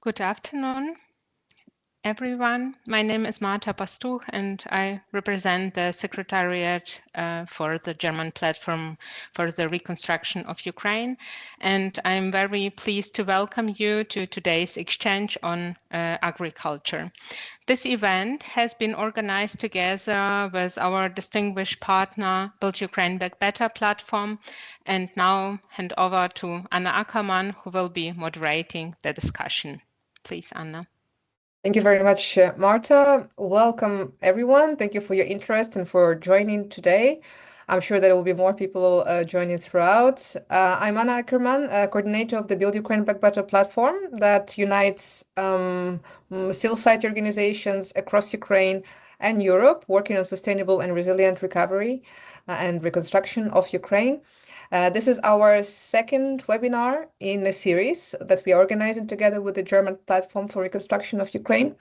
Good afternoon, everyone. My name is Marta Pastuch, and I represent the Secretariat for the German Platform for the Reconstruction of Ukraine. And I'm very pleased to welcome you to today's exchange on agriculture. This event has been organized together with our distinguished partner, Build Ukraine Back Better platform, and now hand over to Anna Ackermann, who will be moderating the discussion. Please, Anna. Thank you very much, Marta. Welcome, everyone. Thank you for your interest and for joining today. I'm sure there will be more people joining throughout. I'm Anna Ackermann, coordinator of the Build Ukraine Back Better platform that unites civil society organizations across Ukraine and Europe working on sustainable and resilient recovery and reconstruction of Ukraine. This is our second webinar in a series that we are organizing together with the German Platform for Reconstruction of Ukraine.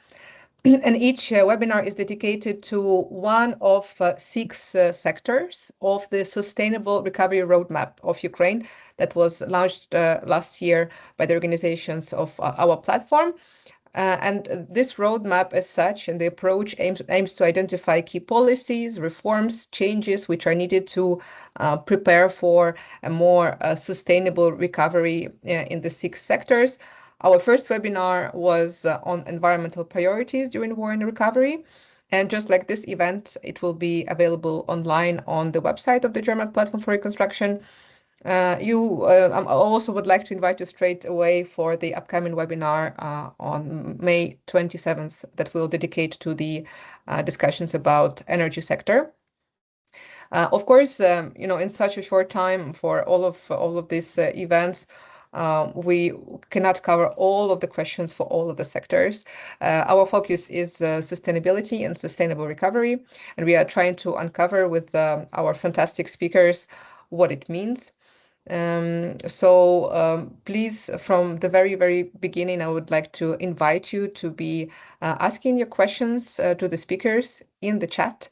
And each webinar is dedicated to one of six sectors of the Sustainable Recovery Roadmap of Ukraine that was launched last year by the organizations of our platform. And this roadmap as such and the approach aims to identify key policies, reforms, changes which are needed to prepare for a more sustainable recovery in the six sectors. Our first webinar was on environmental priorities during war and recovery. And just like this event, it will be available online on the website of the German Platform for Reconstruction. I also would like to invite you straight away for the upcoming webinar on May 27th that we'll dedicate to the discussions about energy sector. Of course, in such a short time for all of these events, we cannot cover all of the questions for all of the sectors. Our focus is sustainability and sustainable recovery, and we are trying to uncover with our fantastic speakers what it means. Please, from the very beginning, I would like to invite you to be asking your questions to the speakers in the chat.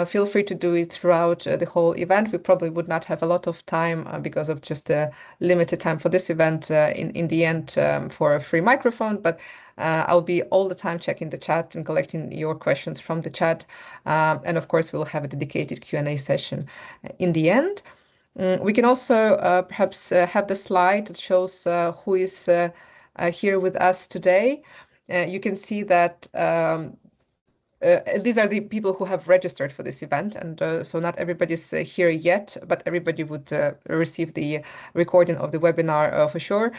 Feel free to do it throughout the whole event. We probably would not have a lot of time because of just the limited time for this event in the end for a free microphone, but I'll be all the time checking the chat and collecting your questions from the chat. And of course, we'll have a dedicated Q&A session in the end. We can also perhaps have the slide that shows who is here with us today. You can see that these are the people who have registered for this event, and so not everybody's here yet, but everybody would receive the recording of the webinar for sure.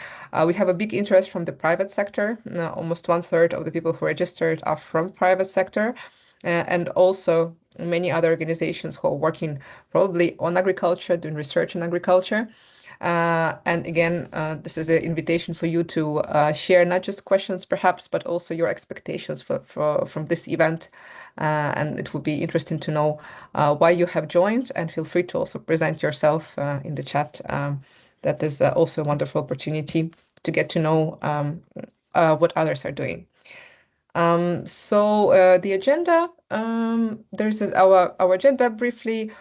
We have a big interest from the private sector. Almost 1/3 of the people who registered are from private sector, and also many other organizations who are working probably on agriculture, doing research on agriculture. And again, this is an invitation for you to share not just questions perhaps, but also your expectations from this event. And it will be interesting to know why you have joined, and feel free to also present yourself in the chat. That is also a wonderful opportunity to get to know what others are doing. The agenda, there's our agenda briefly.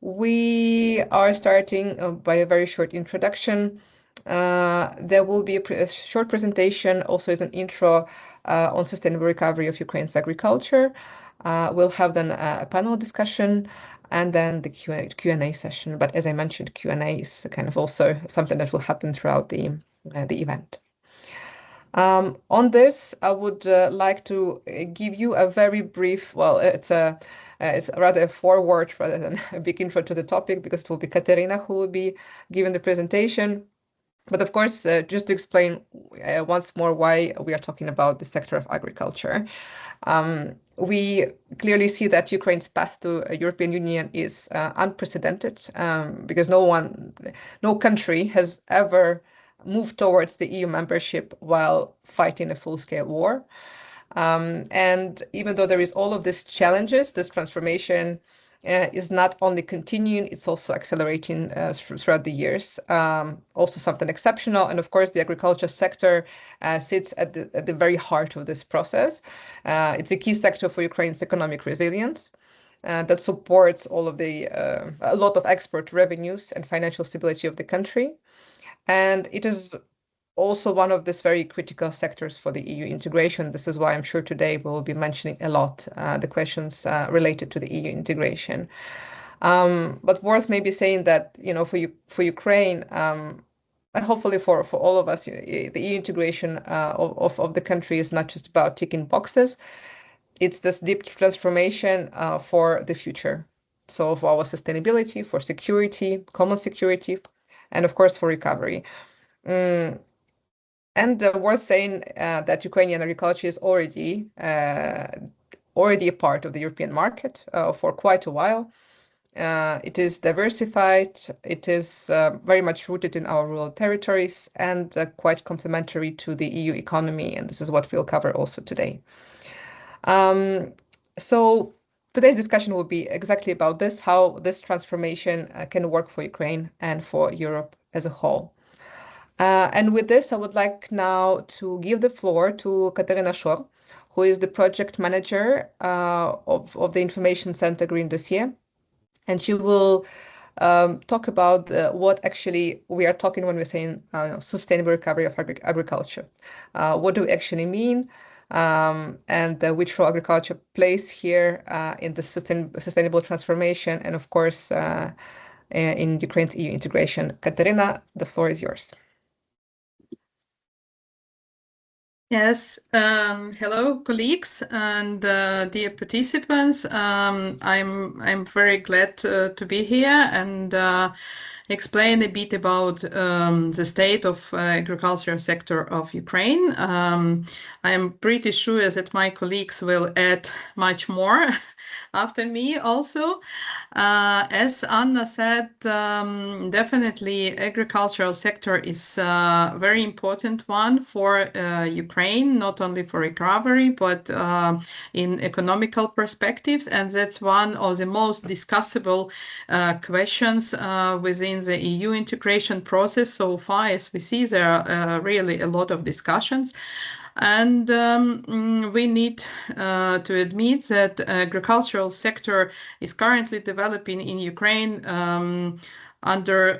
We are starting by a very short introduction. There will be a short presentation, also as an intro on sustainable recovery of Ukraine's agriculture. We'll have then a panel discussion and then the Q&A session. But as I mentioned, Q&A is kind of also something that will happen throughout the event. On this, I would like to give you a very brief, well, it's rather a foreword rather than a big intro to the topic, because it will be Kateryna who will be giving the presentation. But of course, just to explain once more why we are talking about the sector of agriculture. We clearly see that Ukraine's path to a European Union is unprecedented because no country has ever move towards the EU membership while fighting a full-scale war. And even though there is all of these challenges, this transformation is not only continuing, it's also accelerating throughout the years. Also something exceptional. And of course, the agriculture sector sits at the very heart of this process. It's a key sector for Ukraine's economic resilience. That supports all of a lot of export revenues and financial stability of the country. And it is also one of these very critical sectors for the EU integration. This is why I'm sure today we'll be mentioning a lot the questions related to the EU integration. But worth maybe saying that, for Ukraine, and hopefully for all of us, the EU integration of the country is not just about ticking boxes. It's this deep transformation for the future. So for our sustainability, for security, common security, and of course for recovery. And worth saying that Ukrainian agriculture is already a part of the European market for quite a while. It is diversified, it is very much rooted in our rural territories and quite complementary to the EU economy, and this is what we'll cover also today. So today's discussion will be exactly about this, how this transformation can work for Ukraine and for Europe as a whole. And with this, I would like now to give the floor to Kateryna Shor, who is the project manager of the Information Center Green Dossier. And she will talk about what actually we are talking when we're saying sustainable recovery of agriculture. What do we actually mean? And which role agriculture plays here in the sustainable transformation and, of course, in Ukraine's EU integration. Kateryna, the floor is yours. Yes, hello, colleagues and dear participants. I'm very glad to be here and explain a bit about the state of agricultural sector of Ukraine. I'm pretty sure that my colleagues will add much more after me also. As Anna said, definitely agricultural sector is a very important one for Ukraine, not only for recovery, but in economical perspectives. And that's one of the most discussable questions within the EU integration process so far. As we see, there are really a lot of discussions. And we need to admit that agricultural sector is currently developing in Ukraine under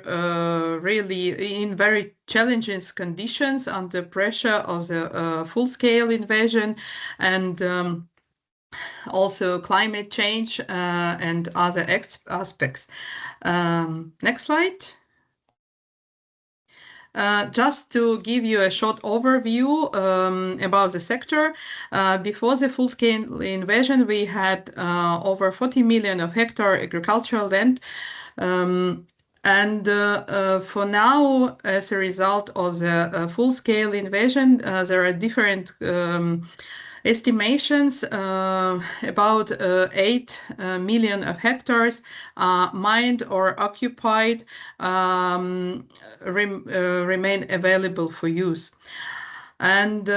really in very challenging conditions, under pressure of the full-scale invasion and also climate change and other aspects. Next slide. Just to give you a short overview about the sector, before the full-scale invasion, we had over 40 million of hectare agricultural land. And for now, as a result of the full-scale invasion, there are different estimations. About 8 million of hectares mined or occupied remain available for use. And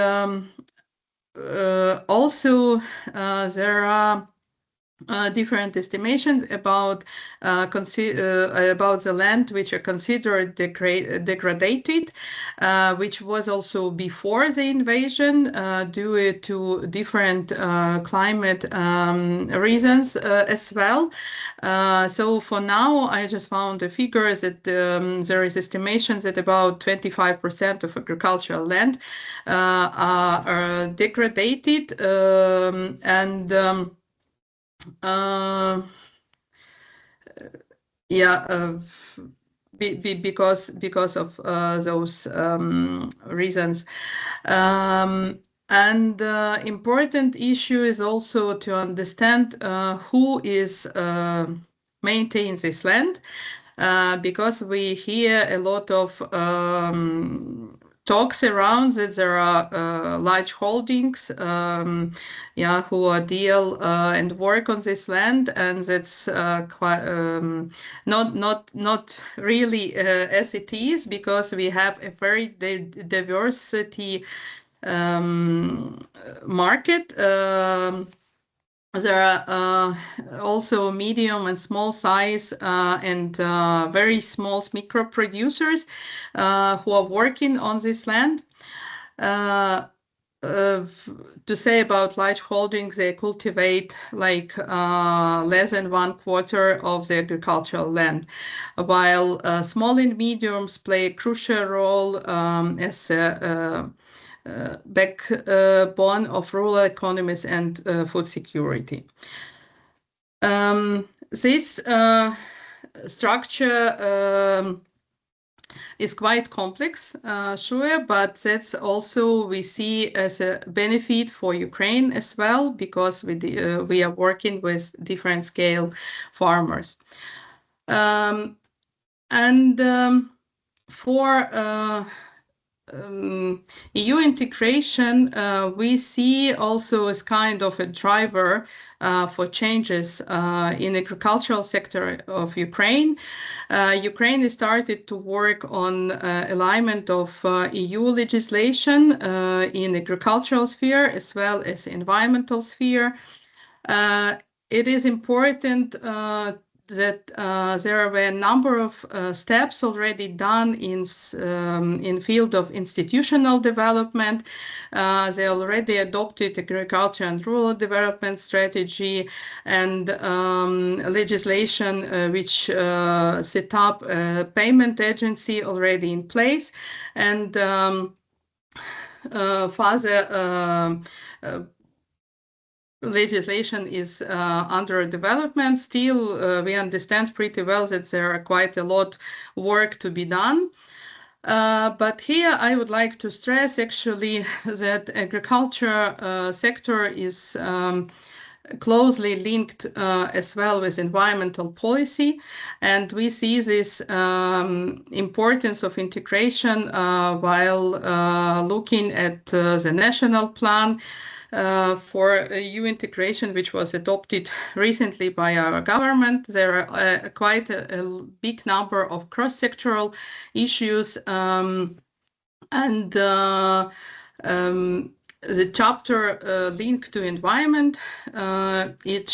also there are different estimations about the land which are considered degraded, which was also before the invasion due to different climate reasons as well. So for now, I just found a figure that there is estimations that about 25% of agricultural land are degraded and because of those reasons. And important issue is also to understand who is maintains this land, because we hear a lot of talks around that there are large holdings who are deal and work on this land, and that's quite not really as it is, because we have a very diversity market. There are also medium and small size and very small micro producers who are working on this land. to say about large holdings, they cultivate like less than 1/4 of the agricultural land, while small and mediums play a crucial role as a backbone of rural economies and food security. This structure is quite complex, sure, but that's also we see as a benefit for Ukraine as well, because we are working with different scale farmers. For EU integration, we see also as kind of a driver for changes in the agricultural sector of Ukraine. Ukraine has started to work on alignment of EU legislation in agricultural sphere as well as environmental sphere. It is important that there were a number of steps already done in field of institutional development. They already adopted agriculture and rural development strategy and legislation which set up a payment agency already in place, and further legislation is under development. Still, we understand pretty well that there are quite a lot work to be done. But here I would like to stress actually that agriculture sector is closely linked as well with environmental policy, and we see this importance of integration while looking at the national plan for EU integration, which was adopted recently by our government. There are quite a big number of cross-sectoral issues, and the chapter linked to environment, it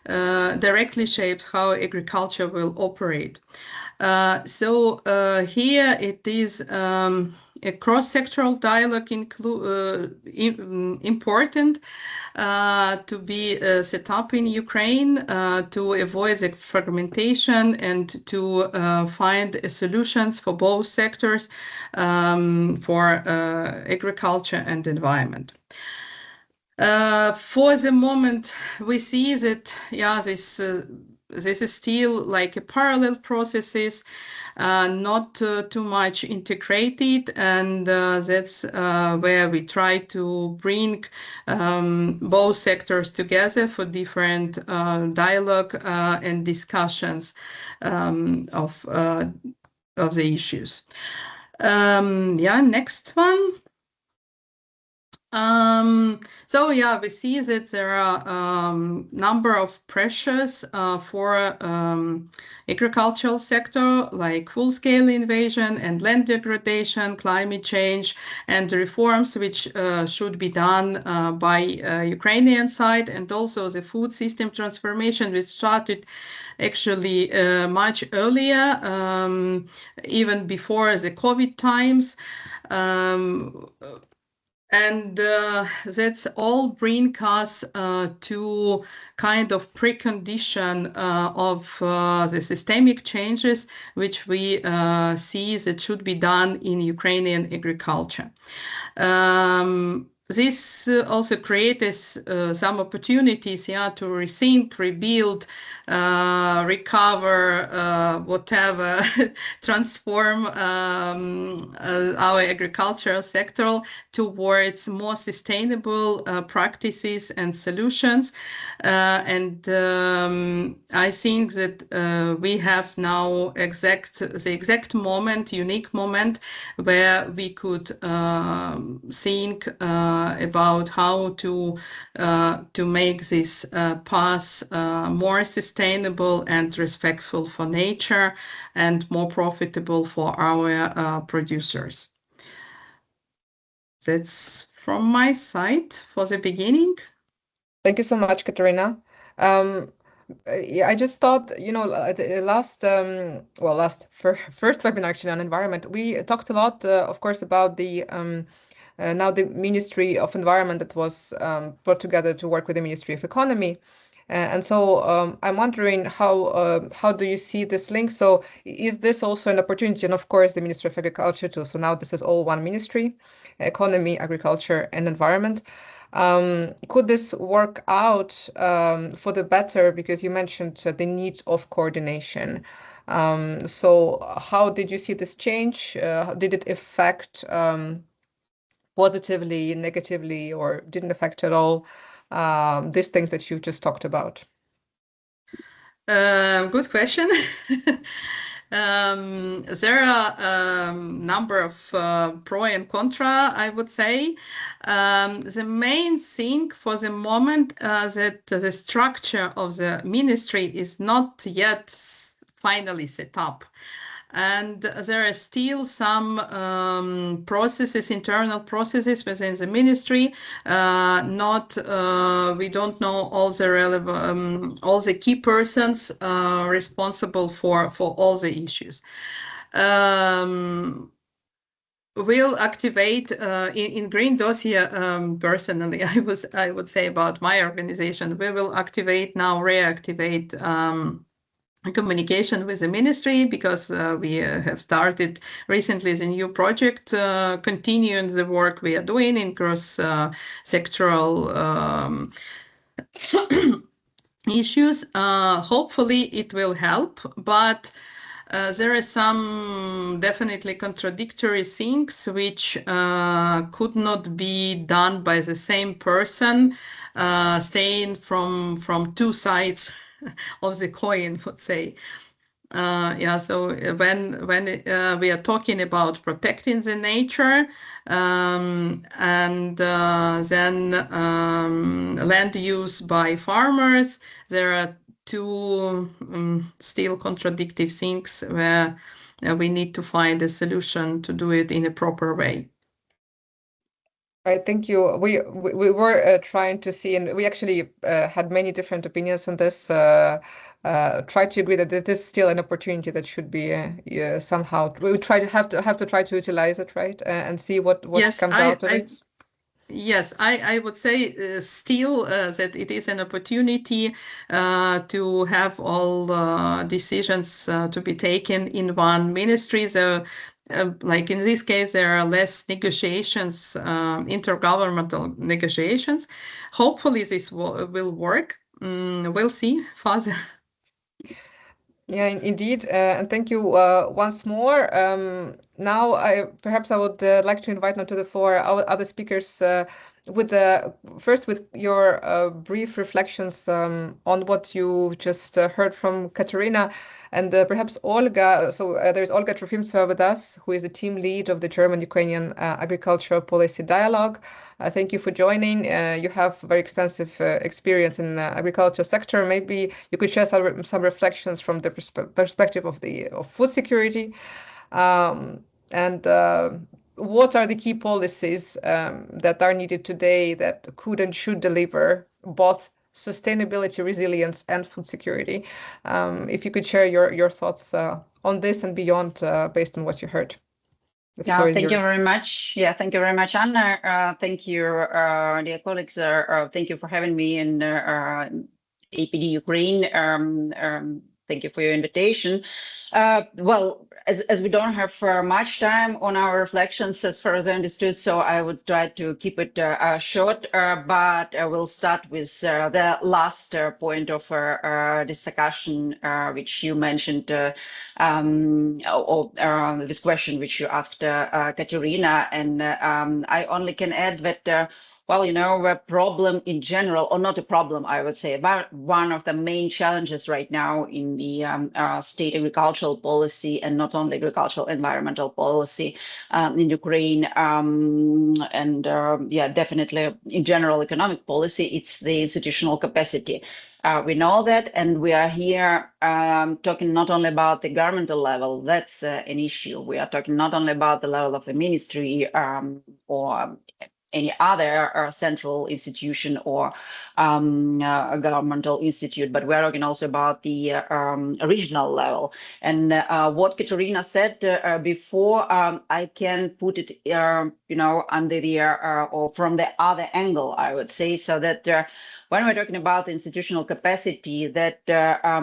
directly shapes how agriculture will operate. So here it is a cross-sectoral dialogue important to be set up in Ukraine to avoid the fragmentation and to find solutions for both sectors for agriculture and environment. For the moment, we see that this is still like a parallel processes, not too much integrated, and that's where we try to bring both sectors together for different dialogue and discussions of the issues. Next one. So we see that there are number of pressures for agricultural sector, like full-scale invasion and land degradation, climate change, and reforms which should be done by Ukrainian side, and also the food system transformation, which started actually much earlier, even before the COVID times. And that's all bring us to kind of precondition of the systemic changes which we see that should be done in Ukrainian agriculture. This also creates some opportunities to rethink, rebuild, recover, whatever, transform our agricultural sector towards more sustainable practices and solutions. And I think that we have now the exact moment, unique moment, where we could think about how to make this path more sustainable and respectful for nature and more profitable for our producers. That's from my side for the beginning. Thank you so much, Kateryna. I just thought, the first webinar actually on environment, we talked a lot, of course, about the now the Ministry of Environment that was brought together to work with the Ministry of Economy. And so I'm wondering how do you see this link? So is this also an opportunity? And of course, the Ministry of Agriculture too. So now this is all one ministry, economy, agriculture, and environment. Could this work out for the better? Because you mentioned the need of coordination. So how did you see this change? Did it affect positively, negatively, or didn't affect at all these things that you've just talked about? Good question. There are a number of pro and contra, I would say. The main thing for the moment that the structure of the ministry is not yet finally set up. And there are still some processes, internal processes within the ministry. We don't know all the relevant, all the key persons responsible for all the issues. We'll activate in Green Dossier. Personally, I would say about my organization, we will activate now, reactivate. Communication with the ministry, because we have started recently the new project, continuing the work we are doing in cross-sectoral issues. Hopefully it will help, but there are some definitely contradictory things which could not be done by the same person, staying from two sides of the coin, would say. So when we are talking about protecting the nature and then land use by farmers, there are two still contradictory things where we need to find a solution to do it in a proper way. Right, thank you. We were trying to see, and we actually had many different opinions on this. Try to agree that it is still an opportunity that should be somehow. We would try to have to try to utilize it, right, and see what comes out of it. Yes, I would say still that it is an opportunity to have all decisions to be taken in one ministry. So, like in this case, there are less negotiations, intergovernmental negotiations. Hopefully this will work. We'll see further. Yeah, indeed, and thank you once more. Now, perhaps I would like to invite now to the floor our other speakers first with your brief reflections on what you just heard from Kateryna, and perhaps Olga. So there's Olga Trofimtseva with us, who is the team lead of the German-Ukrainian Agricultural Policy Dialogue. Thank you for joining. You have very extensive experience in the agriculture sector. Maybe you could share some reflections from the perspective of food security. And what are the key policies that are needed today that could and should deliver both sustainability, resilience, and food security? If you could share your thoughts on this and beyond based on what you heard. Thank you very much. Yeah, thank you very much, Anna. Thank you, dear colleagues. Thank you for having me in APD Ukraine. Thank you for your invitation. Well, as we don't have much time on our reflections, as far as I understood, so I would try to keep it short, but I will start with the last point of discussion, which you mentioned, this question which you asked Kateryna, and I only can add that well, you know, a problem in general, or not a problem, I would say, but one of the main challenges right now in the state agricultural policy, and not only agricultural, environmental policy in Ukraine, and yeah, definitely in general economic policy, it's the institutional capacity. We know that, and we are here talking not only about the governmental level, that's an issue. We are talking not only about the level of the ministry or any other central institution or a governmental institute, but we're talking also about the regional level. And what Kateryna said before, I can put it, under the or from the other angle, I would say, so that when we're talking about institutional capacity, that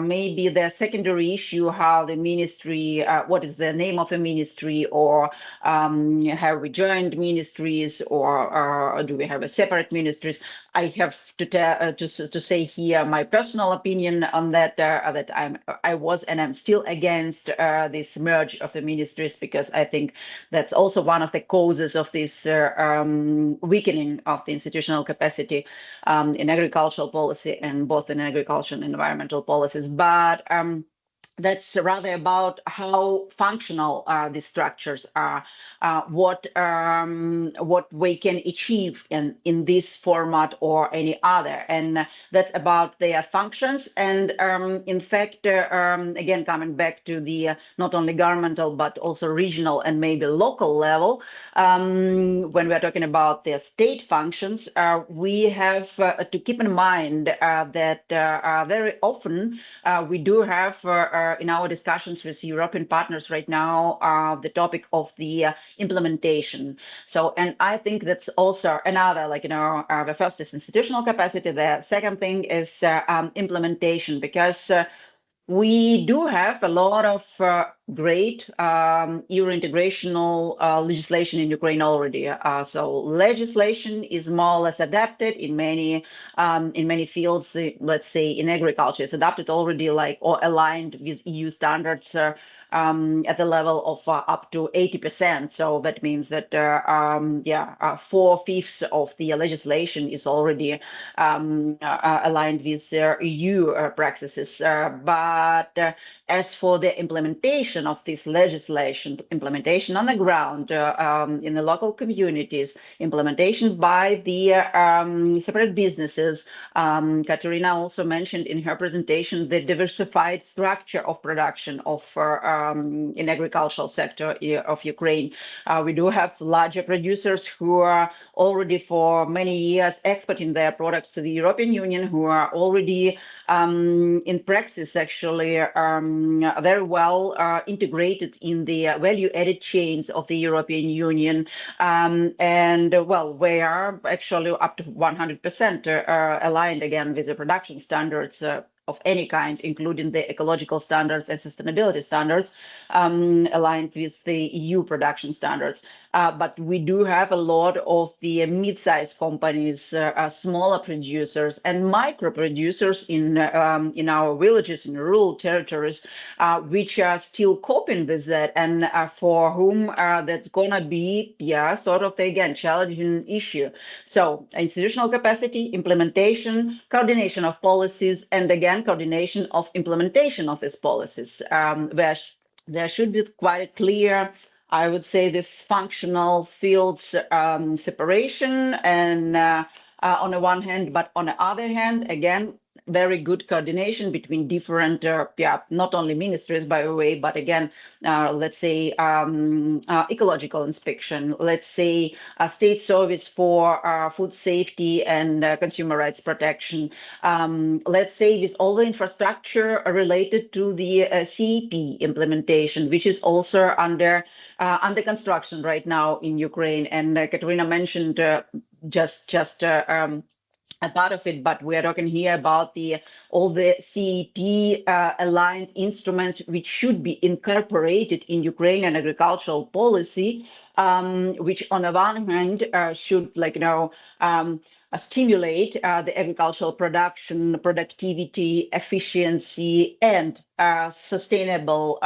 maybe the secondary issue, how the ministry, what is the name of a ministry, or have we joined ministries, or do we have a separate ministries? I have to tell to say here my personal opinion on that. That I was and I'm still against this merge of the ministries, because I think that's also one of the causes of this weakening of the institutional capacity in agricultural policy, and both in agriculture and environmental policies. But that's rather about how functional these structures are, what we can achieve in this format or any other, and that's about their functions. And in fact, again, coming back to the not only governmental but also regional and maybe local level, when we're talking about their state functions, we have to keep in mind that very often we do have in our discussions with European partners right now the topic of the implementation. So, and I think that's also another, the first is institutional capacity. The second thing is implementation, because we do have a lot of great Euro-integrational legislation in Ukraine already. So legislation is more or less adapted in many fields. Let's say in agriculture, it's adapted already, or aligned with EU standards at the level of up to 80%. So that means that 4/5 of the legislation is already aligned with EU practices. But as for the implementation of this legislation, implementation on the ground in the local communities, implementation by the separate businesses, Kateryna also mentioned in her presentation the diversified structure of production of in agricultural sector of Ukraine. We do have larger producers who are already for many years exporting their products to the European Union, who are already in practice actually very well integrated in the value-added chains of the European Union, and well, we are actually up to 100% aligned again with the production standards of any kind, including the ecological standards and sustainability standards, aligned with the EU production standards. But we do have a lot of the mid-sized companies, smaller producers and micro producers in our villages, in rural territories, which are still coping with that, and for whom that's gonna be, sort of again challenging issue. So institutional capacity, implementation, coordination of policies, and again coordination of implementation of these policies, where there should be quite a clear, I would say, this functional fields separation, and on the one hand, but on the other hand, again, very good coordination between different, not only ministries, by the way, but again, let's say ecological inspection, let's say a state service for food safety and consumer rights protection, let's say with all the infrastructure related to the CEP implementation, which is also under construction right now in Ukraine. And Kateryna mentioned just a part of it, but we are talking here about all the CEP aligned instruments which should be incorporated in Ukrainian agricultural policy, which on the one hand should stimulate the agricultural production, productivity, efficiency, and sustainable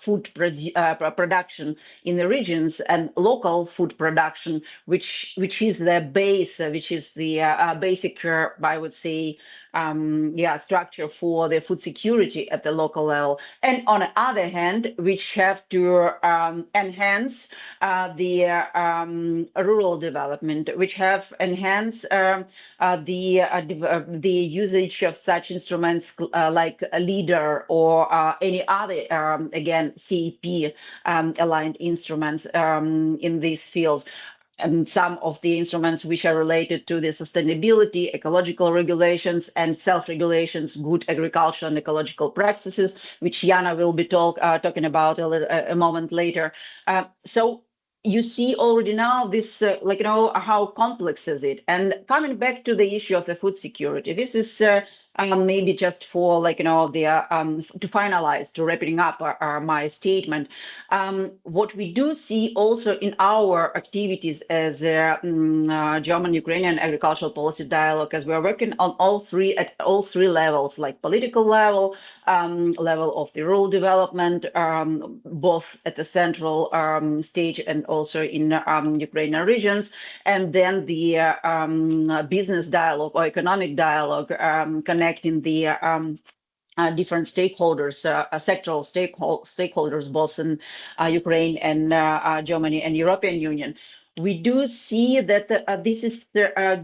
food production in the regions, and local food production, which is the base, which is the basic, I would say, structure for the food security at the local level. And on the other hand, which have to enhance the rural development, which have enhanced the usage of such instruments like a leader or any other, again, CEP aligned instruments in these fields. and some of the instruments which are related to the sustainability, ecological regulations, and self-regulations, good agricultural and ecological practices, which Jana will be talking about a moment later. So you see already now this, how complex is it? And coming back to the issue of the food security, this is maybe just for to finalize, to wrapping up my statement. What we do see also in our activities as German-Ukrainian agricultural policy dialogue, as we are working on at all three levels, like political level, level of the rural development, both at the central stage and also in Ukrainian regions, and then the business dialogue or economic dialogue, connecting the different stakeholders, sectoral stakeholders, both in Ukraine and Germany and European Union. We do see that this is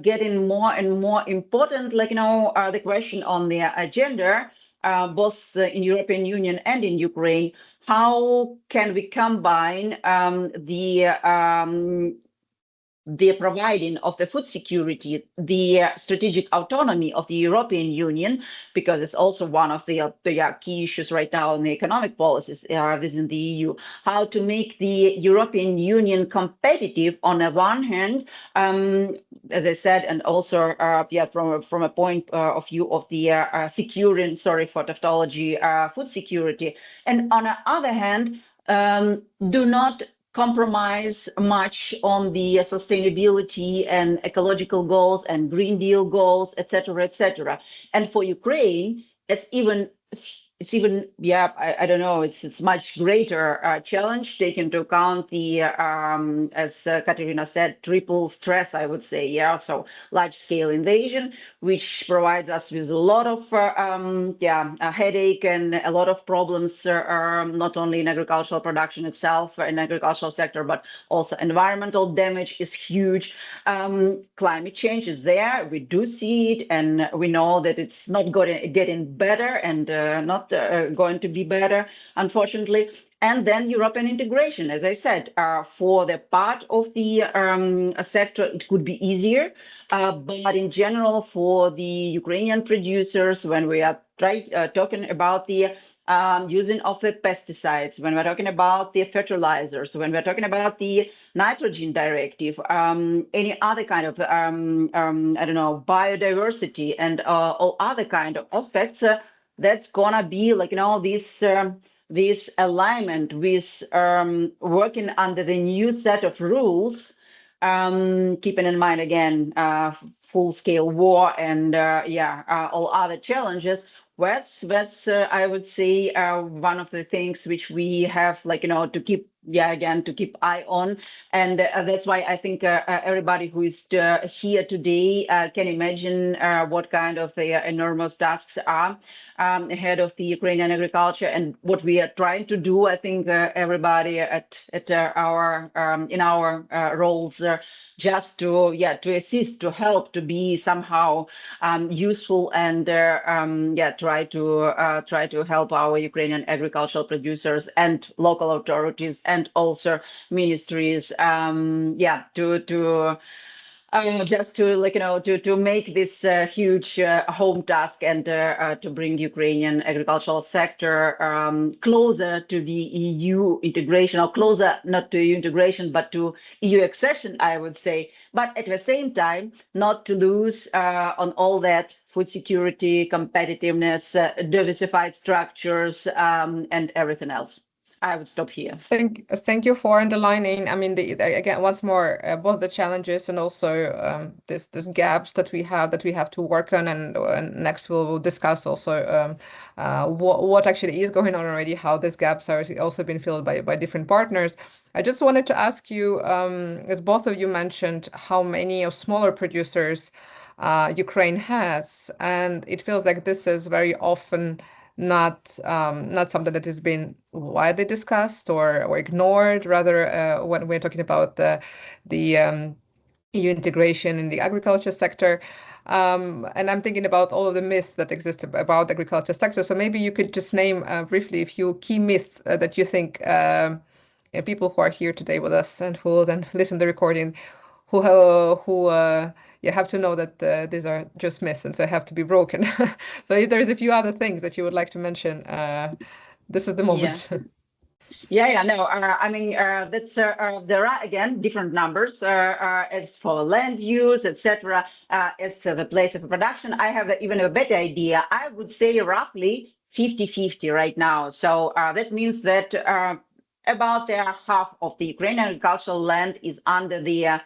getting more and more important, the question on the agenda, both in European Union and in Ukraine. How can we combine the providing of the food security, the strategic autonomy of the European Union, because it's also one of the key issues right now in the economic policies within the EU, how to make the European Union competitive on the one hand, as I said, and also from a point of view of the securing, sorry for tautology, food security, and on the other hand, do not compromise much on the sustainability and ecological goals and Green Deal goals, etc., etc. And for Ukraine, it's even I don't know, it's much greater challenge, taking into account the as Kateryna said, triple stress, I would say, so large scale invasion, which provides us with a lot of a headache and a lot of problems, not only in agricultural production itself, in agricultural sector, but also environmental damage is huge. Climate change is there, we do see it, and we know that it's not getting better and not going to be better, unfortunately. And then European integration, as I said, for the part of the sector, it could be easier. But in general, for the Ukrainian producers, when we are talking about the using of the pesticides, when we're talking about the fertilizers, when we're talking about the nitrogen directive, any other kind of, I don't know, biodiversity and all other kind of aspects, that's gonna be this alignment with working under the new set of rules, keeping in mind again full-scale war and all other challenges. That's I would say one of the things which we have to keep eye on, and that's why I think everybody who is here today can imagine what kind of the enormous tasks are ahead of the Ukrainian agriculture, and what we are trying to do. I think everybody at our in our roles just to assist, to help, to be somehow useful, and try to help our Ukrainian agricultural producers and local authorities and also ministries just to make this huge home task, and to bring Ukrainian agricultural sector closer to the EU integration, or closer not to EU integration but to EU accession, I would say, but at the same time not to lose on all that food security, competitiveness, diversified structures, and everything else. I would stop here. Thank you for underlining. I mean, again, once more, both the challenges and also this gaps that we have to work on, and next we'll discuss also what actually is going on already, how these gaps are also been filled by different partners. I just wanted to ask you, as both of you mentioned, how many of smaller producers Ukraine has, and it feels like this is very often not something that has been widely discussed or ignored. Rather, when we're talking about the EU integration in the agriculture sector, and I'm thinking about all of the myths that exist about the agriculture sector. So maybe you could just name briefly a few key myths that you think people who are here today with us and who will then listen to the recording you have to know that these are just myths and so have to be broken. So if there's a few other things that you would like to mention, this is the moment. No, I mean, there are again different numbers as for land use, etc. As the place of production. I have even a better idea. I would say roughly 50-50 right now. So that means that about half of the Ukrainian agricultural land is under the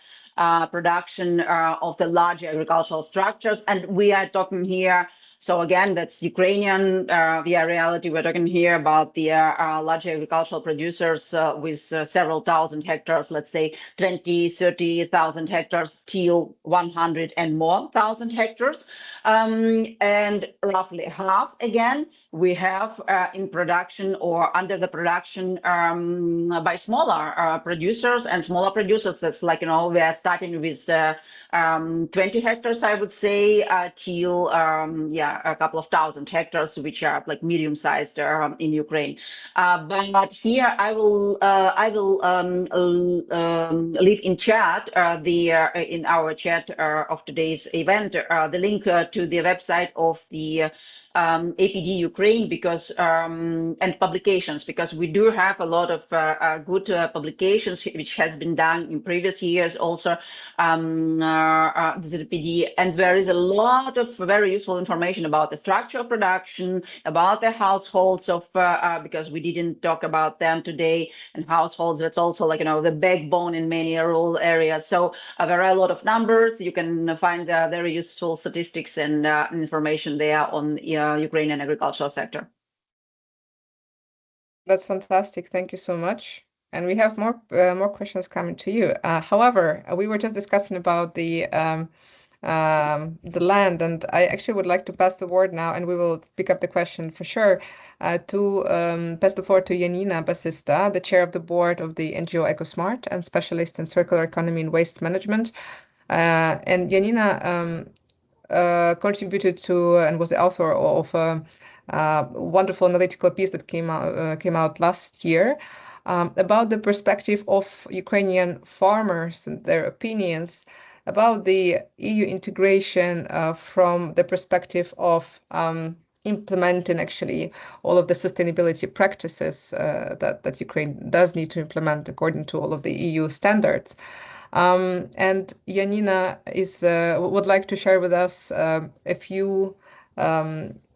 production of the large agricultural structures, and we are talking here. So again, that's Ukrainian via reality. We're talking here about the large agricultural producers with several thousand hectares, let's say 20, 30,000 hectares till 100 and more thousand hectares. And roughly half, again, we have in production or under the production by smaller producers and smaller producers. That's like, we are starting with 20 hectares, I would say, till a couple of thousand hectares, which are like medium-sized in Ukraine. But here I will leave in chat in our chat of today's event the link to the website of the APD Ukraine because and publications, because we do have a lot of good publications which has been done in previous years also the APD, and there is a lot of very useful information about the structure of production, about the households of because we didn't talk about them today, and households, that's also like the backbone in many rural areas. So there are a lot of numbers. You can find very useful statistics and information there on Ukrainian agricultural sector. That's fantastic. Thank you so much. And we have more questions coming to you. However, we were just discussing about the land, and I actually would like to pass the word now, and we will pick up the question for sure, to pass the floor to Yanina Basysta, the chair of the board of the NGO Ecosmart and specialist in circular economy and waste management. And Yanina contributed to and was the author of a wonderful analytical piece that came out last year about the perspective of Ukrainian farmers and their opinions about the EU integration from the perspective of implementing actually all of the sustainability practices that Ukraine does need to implement according to all of the EU standards. And Yanina would like to share with us a few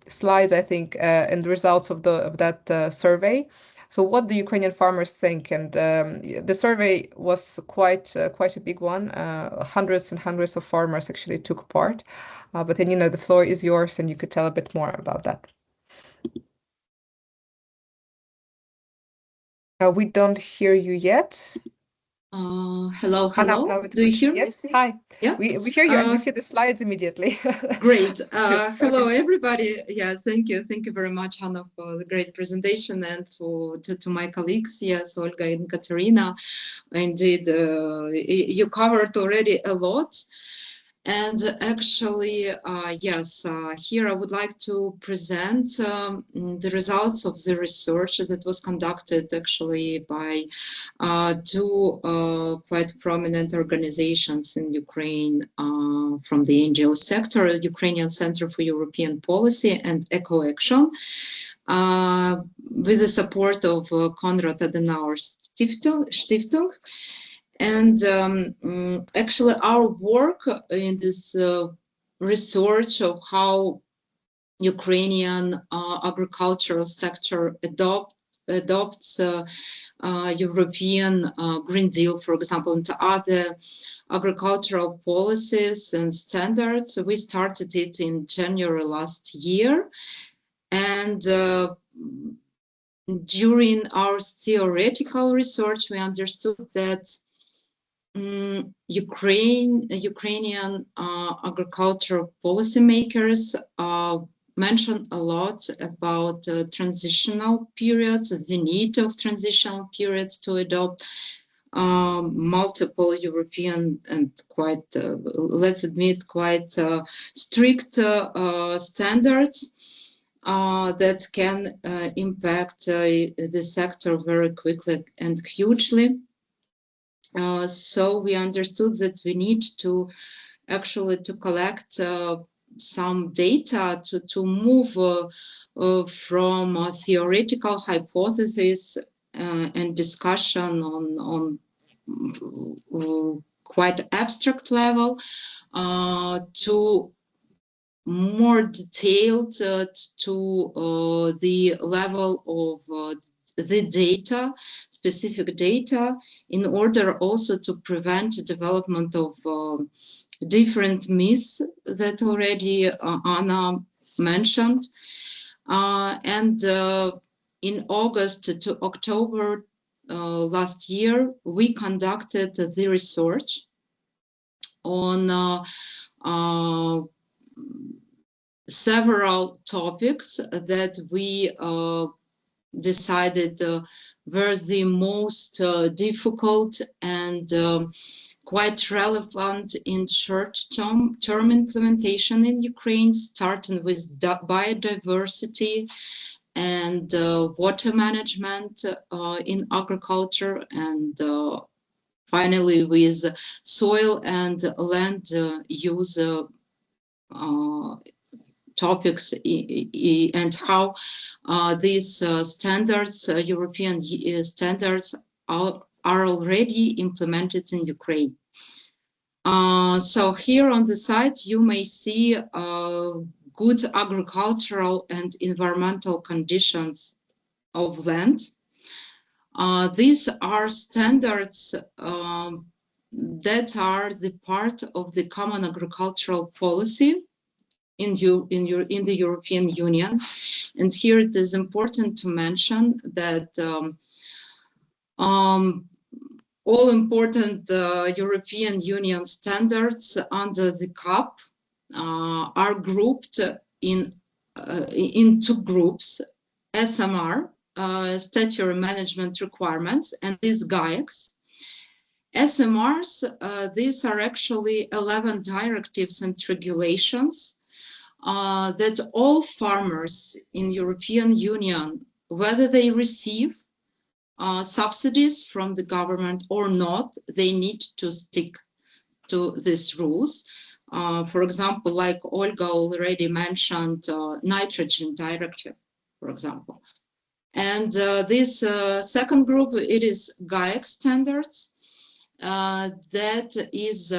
slides, I think, and the results of that survey. So what do Ukrainian farmers think? And the survey was quite a big one. Hundreds and hundreds of farmers actually took part. But Yanina, the floor is yours, and you could tell a bit more about that. We don't hear you yet. Hello. No, do you hear me? Yes, hi. Yeah, we hear you and we see the slides immediately. Great. Hello, everybody. Yeah, thank you very much, Anna, for the great presentation, and to my colleagues, yes, Olga and Kateryna. Indeed, you covered already a lot. And actually, yes, here I would like to present the results of the research that was conducted actually by two quite prominent organizations in Ukraine from the NGO sector, Ukrainian Center for European Policy and EcoAction, with the support of Konrad Adenauer Stiftung. And actually, our work in this research of how Ukrainian agricultural sector adopts European Green Deal, for example, and other agricultural policies and standards. We started it in January last year, and during our theoretical research, we understood that Ukrainian agricultural policymakers mention a lot about transitional periods, the need of transitional periods to adopt multiple European and quite, let's admit, quite strict standards that can impact the sector very quickly and hugely. So we understood that we need to actually to collect some data to move from a theoretical hypothesis and discussion on quite abstract level to more detailed to the level of the data, specific data, in order also to prevent development of different myths that already Anna mentioned. And in August to October last year, we conducted the research on several topics that we decided were the most difficult and quite relevant in short-term implementation in Ukraine, starting with biodiversity and water management in agriculture, and finally with soil and land use topics, and how these standards, European standards, are already implemented in Ukraine. So here on the site you may see good agricultural and environmental conditions of land. These are standards that are the part of the common agricultural policy in the European Union. And here it is important to mention that all important European Union standards under the CAP are grouped in two groups: SMR, statutory management requirements, and these GAICs. SMRs, these are actually 11 directives and regulations that all farmers in European Union, whether they receive subsidies from the government or not, they need to stick to these rules. For example, like Olga already mentioned, nitrogen directive, for example. And this second group, it is GAIC standards. That is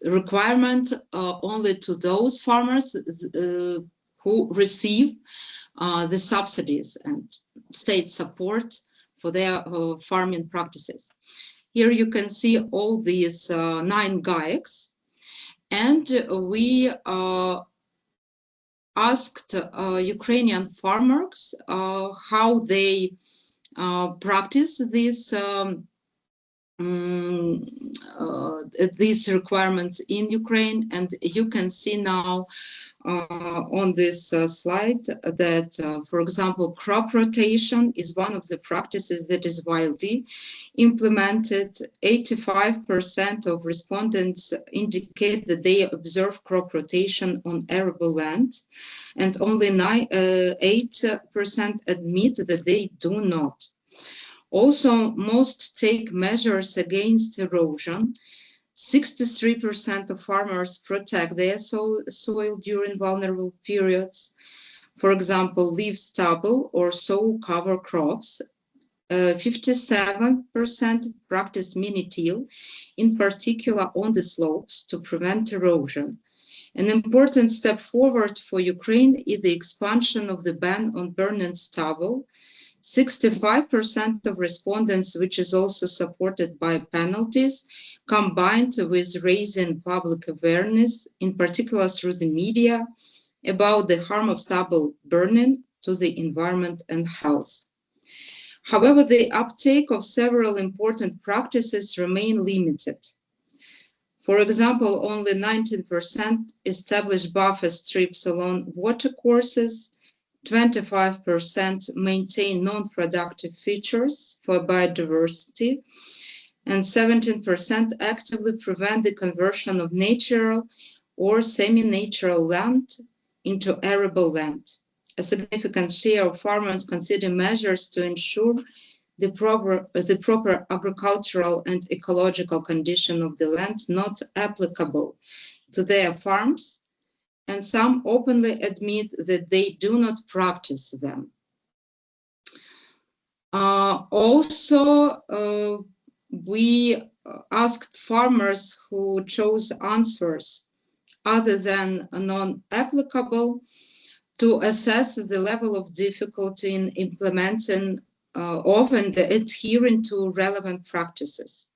requirement only to those farmers who receive the subsidies and state support for their farming practices. Here you can see all these 9 GAICs, and we asked Ukrainian farmers how they practice these requirements in Ukraine. And you can see now on this slide that, for example, crop rotation is one of the practices that is widely implemented. 85% of respondents indicate that they observe crop rotation on arable land, and only 8% admit that they do not. Also, most take measures against erosion. 63% of farmers protect their soil during vulnerable periods. For example, leave stubble or sow cover crops. 57% practice mini-till, in particular on the slopes, to prevent erosion. An important step forward for Ukraine is the expansion of the ban on burning stubble. 65% of respondents, which is also supported by penalties, combined with raising public awareness, in particular through the media, about the harm of stubble burning to the environment and health. However, the uptake of several important practices remain limited. For example, only 19% establish buffer strips along watercourses, 25% maintain non-productive features for biodiversity, and 17% actively prevent the conversion of natural or semi-natural land into arable land. A significant share of farmers consider measures to ensure the proper agricultural and ecological condition of the land not applicable to their farms, and some openly admit that they do not practice them. We asked farmers who chose answers other than non-applicable to assess the level of difficulty in implementing and adhering to relevant practices.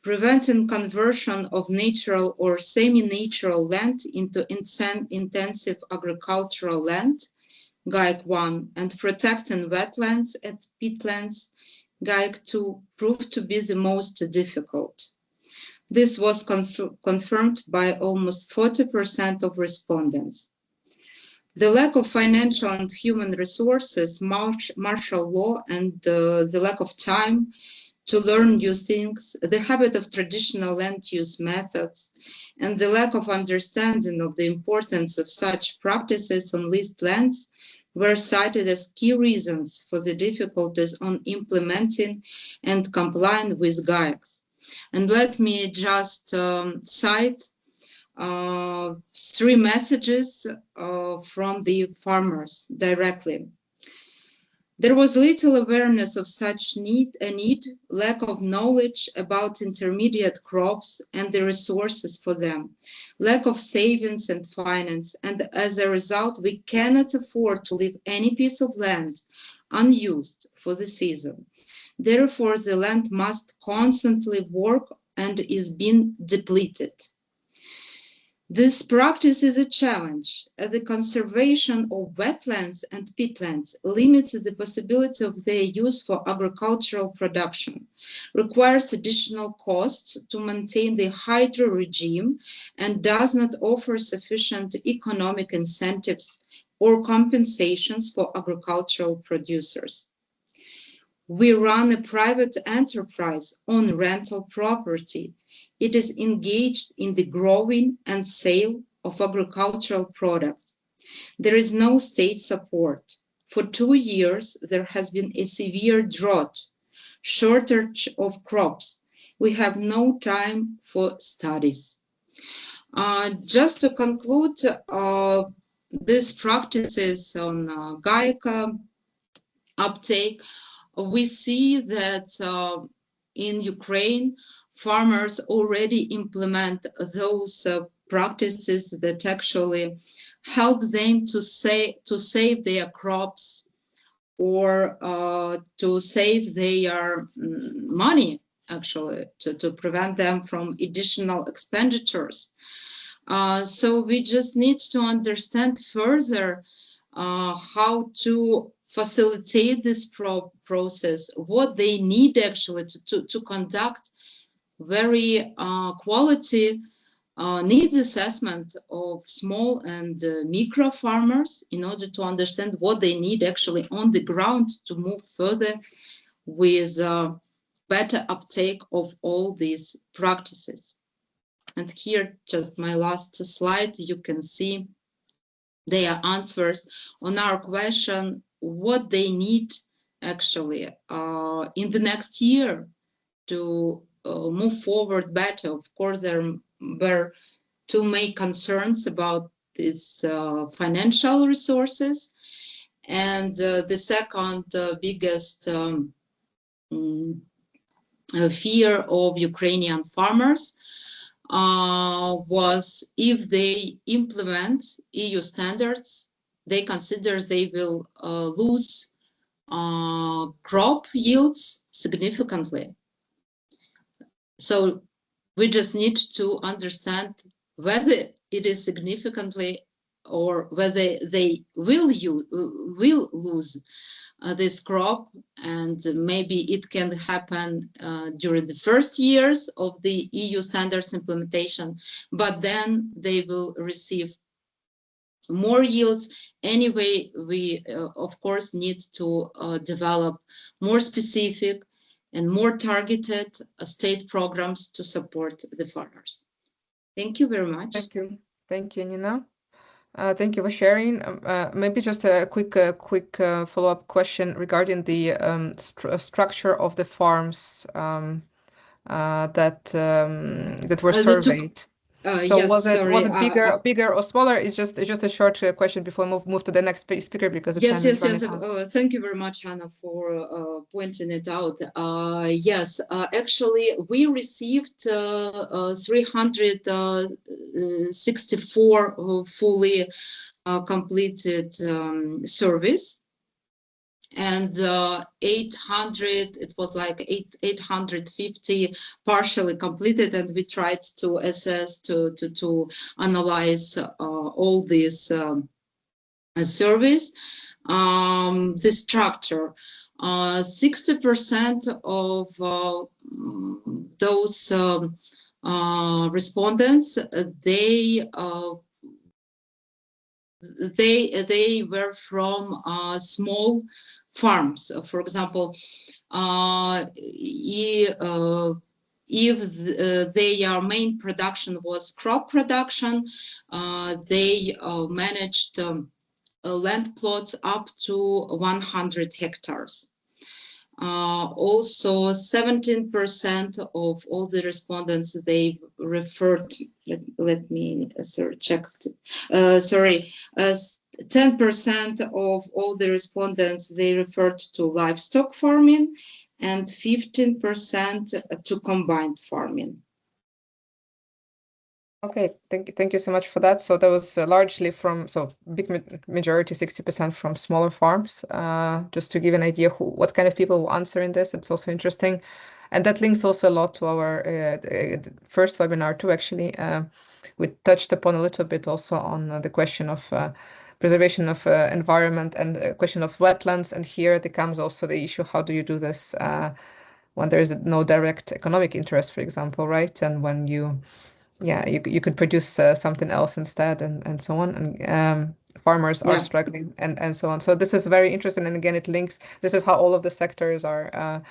Preventing conversion of natural or semi-natural land into intensive agricultural land, GAIC 1, and protecting wetlands and peatlands, GAIC 2, proved to be the most difficult. This was confirmed by almost 40% of respondents. The lack of financial and human resources, martial law, and the lack of time to learn new things, the habit of traditional land use methods, and the lack of understanding of the importance of such practices on leased lands were cited as key reasons for the difficulties on implementing and complying with GAICs. And let me just cite 3 messages from the farmers directly. There was little awareness of such need, lack of knowledge about intermediate crops and the resources for them, lack of savings and finance, and as a result, we cannot afford to leave any piece of land unused for the season. Therefore, the land must constantly work and is being depleted. This practice is a challenge, as the conservation of wetlands and peatlands limits the possibility of their use for agricultural production, requires additional costs to maintain the hydro regime, and does not offer sufficient economic incentives or compensations for agricultural producers. We run a private enterprise on rental property. It is engaged in the growing and sale of agricultural products. There is no state support. For 2 years, there has been a severe drought, shortage of crops. We have no time for studies. Just to conclude, these practices on GAIC uptake, we see that in Ukraine, farmers already implement those practices that actually help them to save their crops or to save their money, actually, to prevent them from additional expenditures. So we just need to understand further how to facilitate this process, what they need actually to conduct very quality needs assessment of small and micro farmers in order to understand what they need actually on the ground to move further with better uptake of all these practices. And here, just my last slide, you can see their answers on our question, what they need actually in the next year to move forward better. Of course, there were 2 main concerns about these financial resources, and the second biggest fear of Ukrainian farmers was if they implement EU standards, they consider they will lose crop yields significantly. So we just need to understand whether it is significantly or whether they will lose this crop, and maybe it can happen during the first years of the EU standards implementation, but then they will receive more yields. Anyway, we of course need to develop more specific and more targeted state programs to support the farmers. Thank you very much. Thank you, Nina. Thank you for sharing. Maybe just a quick follow-up question regarding the structure of the farms that were surveyed. So Yes, was it sorry. bigger or smaller? It's just a short question before we move to the next speaker because the time is running out. Thank you very much, Anna, for pointing it out. Yes, actually, we received 364 fully completed surveys. And 800, it was like 850 partially completed, and we tried to assess, to analyze all these surveys. The structure, 60% of those respondents, they were from small farms. For example, if their main production was crop production, they managed land plots up to 100 hectares. Also, 17% of all the respondents, they referred, let me check, sorry, 10% of all the respondents, they referred to livestock farming, and 15% to combined farming. Okay, thank you so much for that. So that was largely from, so big majority, 60% from smaller farms. Just to give an idea what kind of people will answer in this. It's also interesting, and that links also a lot to our first webinar too. Actually, we touched upon a little bit also on the question of preservation of environment and the question of wetlands. And here there comes also the issue: how do you do this when there is no direct economic interest, for example, right? And when you could produce something else instead, and so on. And farmers are struggling, and so on. So this is very interesting. And again, it links. This is how all of the sectors are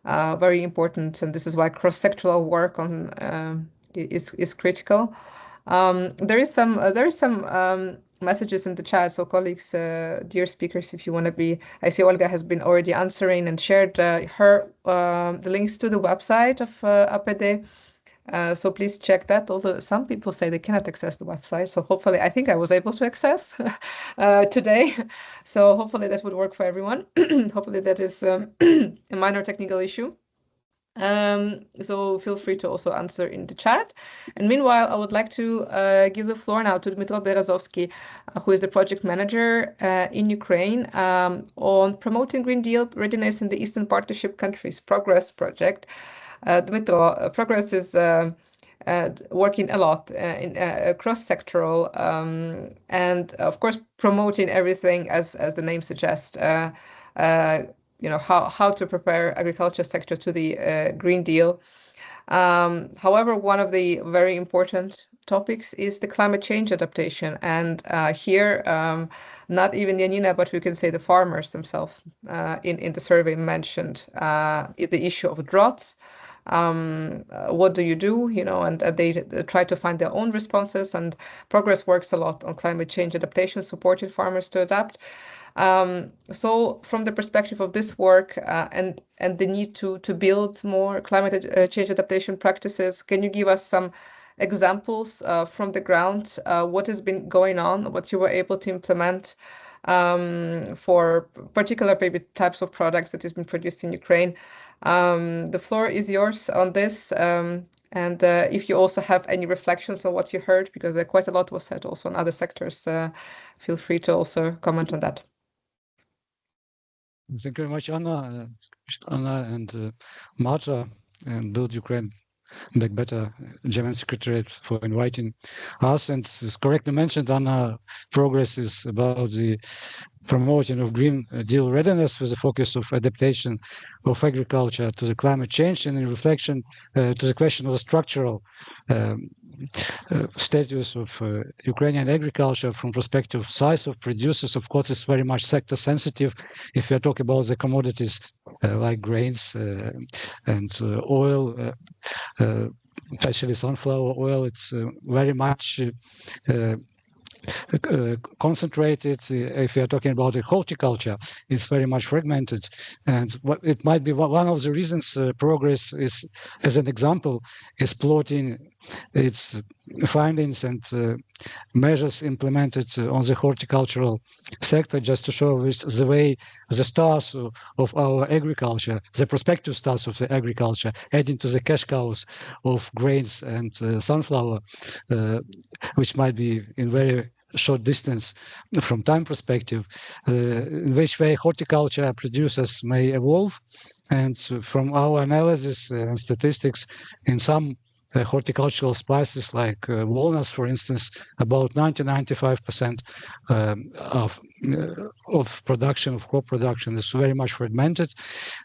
very important, and this is why cross-sectoral work on is critical. There is some messages in the chat. So colleagues, dear speakers, if you want to be, I see Olga has been already answering and shared the links to the website of APD. So please check that. Although some people say they cannot access the website, so hopefully, I think I was able to access today. So hopefully that would work for everyone. Hopefully that is a minor technical issue. So feel free to also answer in the chat. And meanwhile, I would like to give the floor now to Dmytro Berezovskyy, who is the project manager in Ukraine on promoting Green Deal readiness in the Eastern Partnership countries, Progress project. Dmytro, Progress is working a lot in cross-sectoral and of course promoting everything as the name suggests. How to prepare agriculture sector to the Green Deal. However, one of the very important topics is the climate change adaptation, and here not even Yanina, but we can say the farmers themselves in the survey mentioned the issue of droughts. What do you do, and they try to find their own responses, and Progress works a lot on climate change adaptation, supporting farmers to adapt. So from the perspective of this work and the need to build more climate change adaptation practices, can you give us some examples from the ground, what has been going on, what you were able to implement for particular maybe types of products that has been produced in Ukraine? The floor is yours on this. And if you also have any reflections on what you heard, because quite a lot was said also on other sectors, feel free to also comment on that. Thank you very much, Anna and Marta, and Build Ukraine Back Better German Secretariat for inviting us. And as correctly mentioned, Anna, Progress is about the promoting of Green Deal readiness with a focus of adaptation of agriculture to the climate change, and in reflection to the question of the structural status of Ukrainian agriculture from perspective of size of producers. Of course, it's very much sector sensitive. If we are talking about the commodities like grains and oil, especially sunflower oil, it's very much concentrated. If we are talking about the horticulture, it's very much fragmented, and it might be one of the reasons progress is, as an example, is plotting its findings and measures implemented on the horticultural sector, just to show the way the stars of our agriculture, the prospective stars of the agriculture, adding to the cash cows of grains and sunflower, which might be in very short distance from time perspective, in which way horticulture producers may evolve. And from our analysis and statistics, in some horticultural spices like walnuts, for instance, about 90-95% of production, of crop production, is very much fragmented,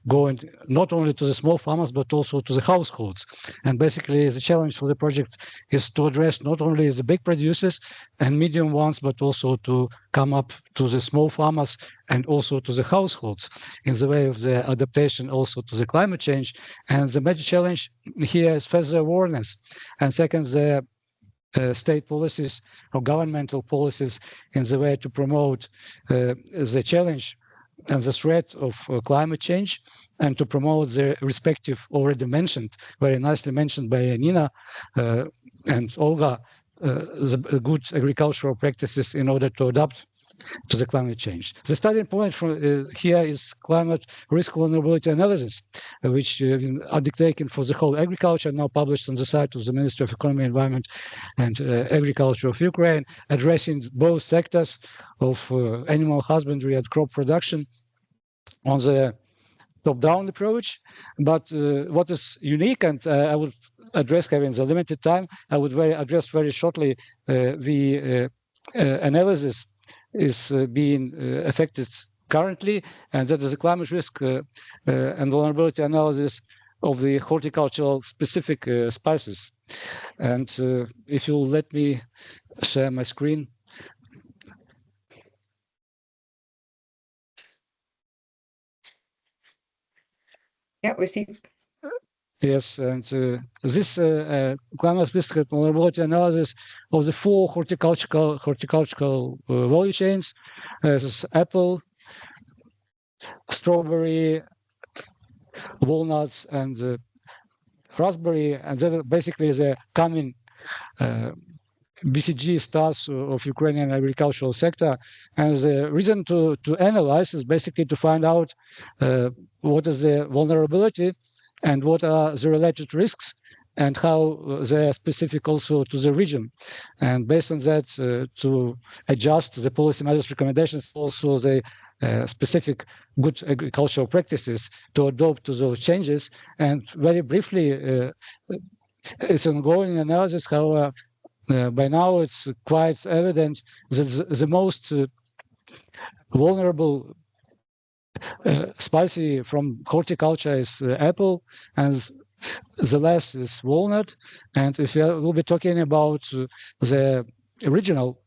going not only to the small farmers but also to the households. And basically the challenge for the project is to address not only the big producers and medium ones, but also to come up to the small farmers and also to the households in the way of the adaptation also to the climate change. And the major challenge here is further awareness. And second, the state policies or governmental policies in the way to promote the challenge and the threat of climate change, and to promote the respective, already mentioned, very nicely mentioned by Yanina and Olga, the good agricultural practices in order to adapt to the climate change. The starting point from here is climate risk vulnerability analysis, which are undertaken for the whole agriculture, now published on the site of the Ministry of Economy, Environment and Agriculture of Ukraine, addressing both sectors of animal husbandry and crop production on the top-down approach. But what is unique, and I would address, having the limited time, I would address very shortly the analysis is being affected currently, and that is the climate risk and vulnerability analysis of the horticultural specific spices. And if you'll let me share my screen. Yeah, we see. Yes, and this climate risk and vulnerability analysis of the 4 horticultural value chains, this is apple, strawberry, walnuts, and raspberry, and then basically the coming BCG stars of Ukrainian agricultural sector. And the reason to analyze is basically to find out what is the vulnerability and what are the related risks, and how they are specific also to the region. And based on that, to adjust the policy measures recommendations, also the specific good agricultural practices to adopt to those changes. And very briefly, it's an ongoing analysis how by now it's quite evident that the most vulnerable spicy from horticulture is apple, and the less is walnut. And if we'll be talking about the regional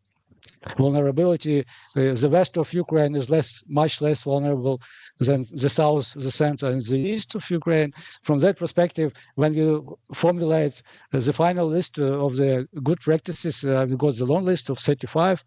vulnerability, the west of Ukraine is much less vulnerable than the south, the center, and the east of Ukraine. From that perspective, when you formulate the final list of the good practices, we got the long list of 35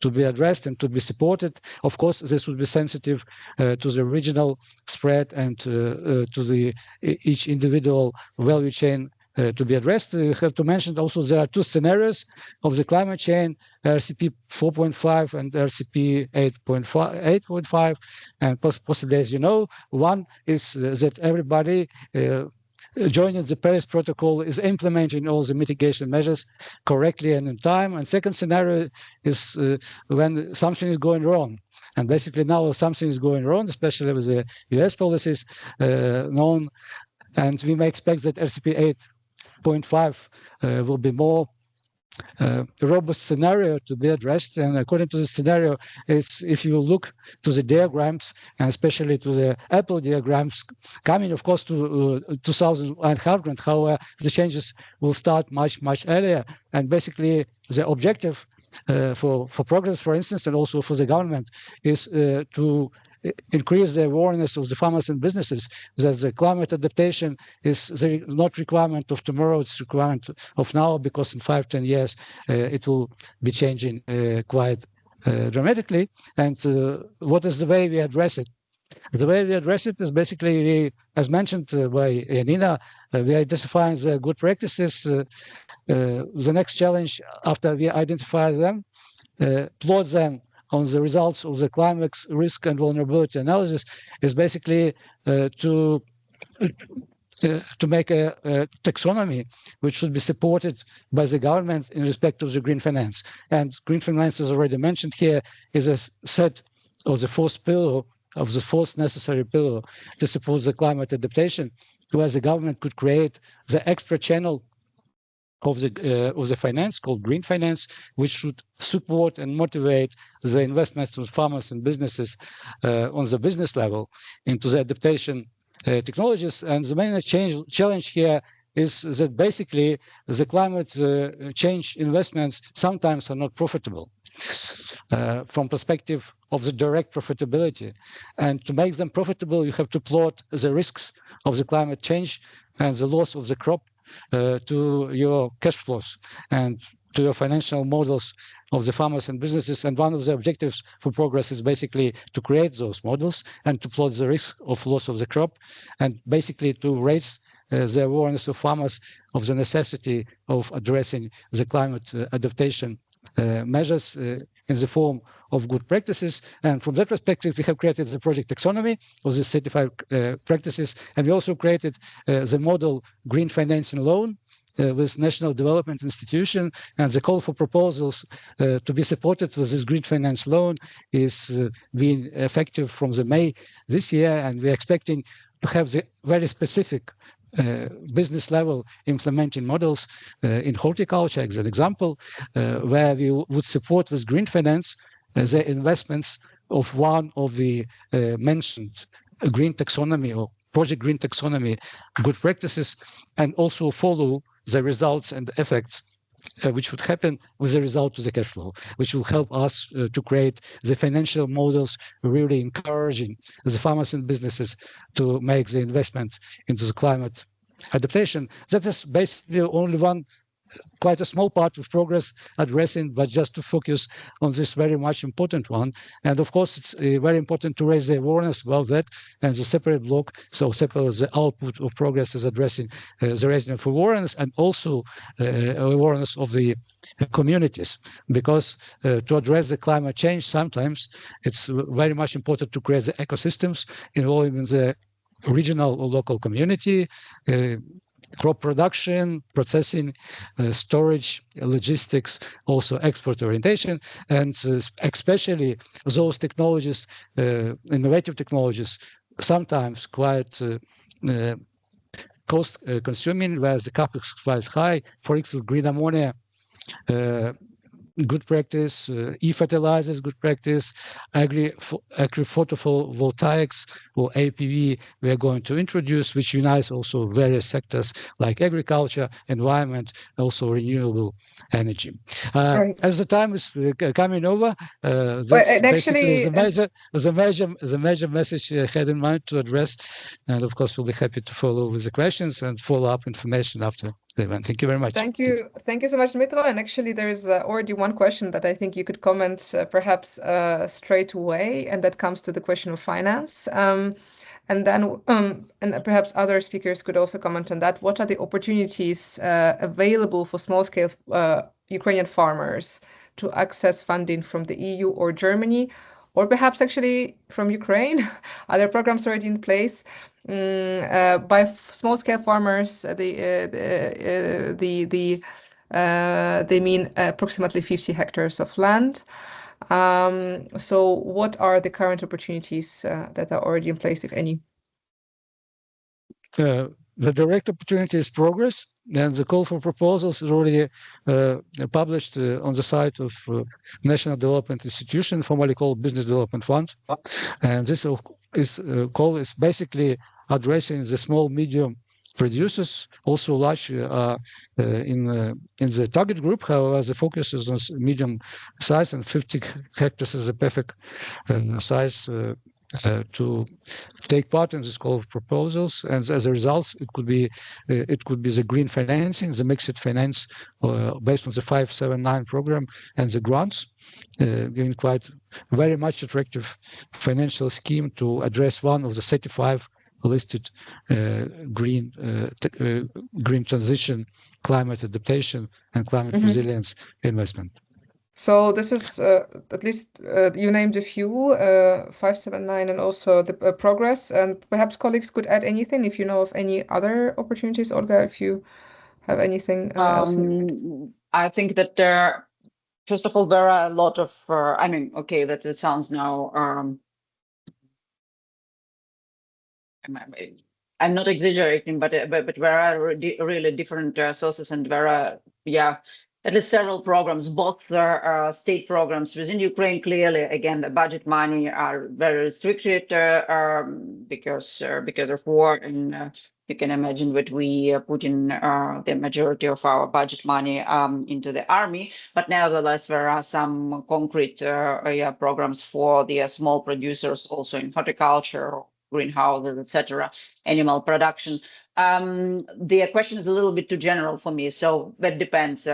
to be addressed and to be supported. Of course, this would be sensitive to the regional spread and to the each individual value chain to be addressed. We have to mention also there are 2 scenarios of the climate change, RCP 4.5 and RCP 8.5. And possibly, as you know, one is that everybody joining the Paris Protocol is implementing all the mitigation measures correctly and in time. And second scenario is when something is going wrong. And basically now something is going wrong, especially with the US policies known. And we may expect that RCP 8.5 will be more robust scenario to be addressed. And according to the scenario, it's if you look to the diagrams, and especially to the Apple diagrams, coming of course to 2100, how the changes will start much earlier. And basically the objective for progress, for instance, and also for the government is to increase the awareness of the farmers and businesses that the climate adaptation is not requirement of tomorrow, it's requirement of now, because in 5-10 years it will be changing quite dramatically. And what is the way we address it? The way we address it is basically, as mentioned by Yanina, we identify the good practices. The next challenge after we identify them, plot them on the results of the climate risk and vulnerability analysis, is basically to make a taxonomy which should be supported by the government in respect of the green finance. And green finance, as already mentioned here, is a set of the fourth pillar, of the fourth necessary pillar to support the climate adaptation, where the government could create the extra channel of the finance called green finance, which should support and motivate the investments of farmers and businesses on the business level into the adaptation technologies. And the main challenge here is that basically the climate change investments sometimes are not profitable from perspective of the direct profitability. And to make them profitable, you have to plot the risks of the climate change and the loss of the crop to your cash flows and to your financial models of the farmers and businesses. And one of the objectives for progress is basically to create those models and to plot the risk of loss of the crop, and basically to raise the awareness of farmers of the necessity of addressing the climate adaptation measures in the form of good practices. And from that perspective, we have created the project taxonomy of the certified practices, and we also created the model green financing loan with National Development Institution. And the call for proposals to be supported with this green finance loan is being effective from the May this year, and we're expecting to have the very specific business level implementing models in horticulture, as an example, where we would support with green finance the investments of one of the mentioned green taxonomy or project green taxonomy good practices, and also follow the results and effects which would happen with the result to the cash flow, which will help us to create the financial models, really encouraging the farmers and businesses to make the investment into the climate adaptation. That is basically only one, quite a small part of progress addressing, but just to focus on this very much important one. And of course, it's very important to raise the awareness about that, and the separate block, so separate the output of progress is addressing the raising of awareness, and also awareness of the communities, because to address the climate change, sometimes it's very much important to create the ecosystems involving the regional or local community, crop production, processing, storage, logistics, also export orientation, and especially those technologies, innovative technologies, sometimes quite cost consuming, whereas the capex is quite high. For instance, green ammonia, good practice, e-fertilizers, good practice, agri-photovoltaics or APV we are going to introduce, which unites also various sectors like agriculture, environment, also renewable energy. Right. As the time is coming over, that's basically the major message I had in mind to address, and of course we'll be happy to follow with the questions and follow up information after the event. Thank you very much. Thank you so much, Dmytro. And actually, there is already one question that I think you could comment perhaps straight away, and that comes to the question of finance. And then, and perhaps other speakers could also comment on that. What are the opportunities available for small-scale Ukrainian farmers to access funding from the EU or Germany, or perhaps actually from Ukraine? Are there programs already in place? By small-scale farmers, they mean approximately 50 hectares of land. So what are the current opportunities that are already in place, if any? The direct opportunity is progress, and the call for proposals is already published on the site of National Development Institution, formerly called Business Development Fund. And this call is basically addressing the small, medium producers, also large in the target group. However, the focus is on medium size, and 50 hectares is a perfect size to take part in this call of proposals, and as a result, it could be the green financing, the mixed finance based on the 579 program and the grants, giving quite very much attractive financial scheme to address one of the 35 listed green transition, climate adaptation, and climate resilience investment. So this is at least you named a few, 579 and also the progress, and perhaps colleagues could add anything if you know of any other opportunities. Olga, if you have anything else. I think that first of all, there are a lot of, I mean, okay, that it sounds now, I'm not exaggerating, but there are really different sources, and there are, at least several programs, both state programs within Ukraine. Clearly, again, the budget money are very restricted because of war, and you can imagine that we put in the majority of our budget money into the army. But nevertheless, there are some concrete programs for the small producers, also in horticulture, greenhouses, etc., animal production. The question is a little bit too general for me, so that depends.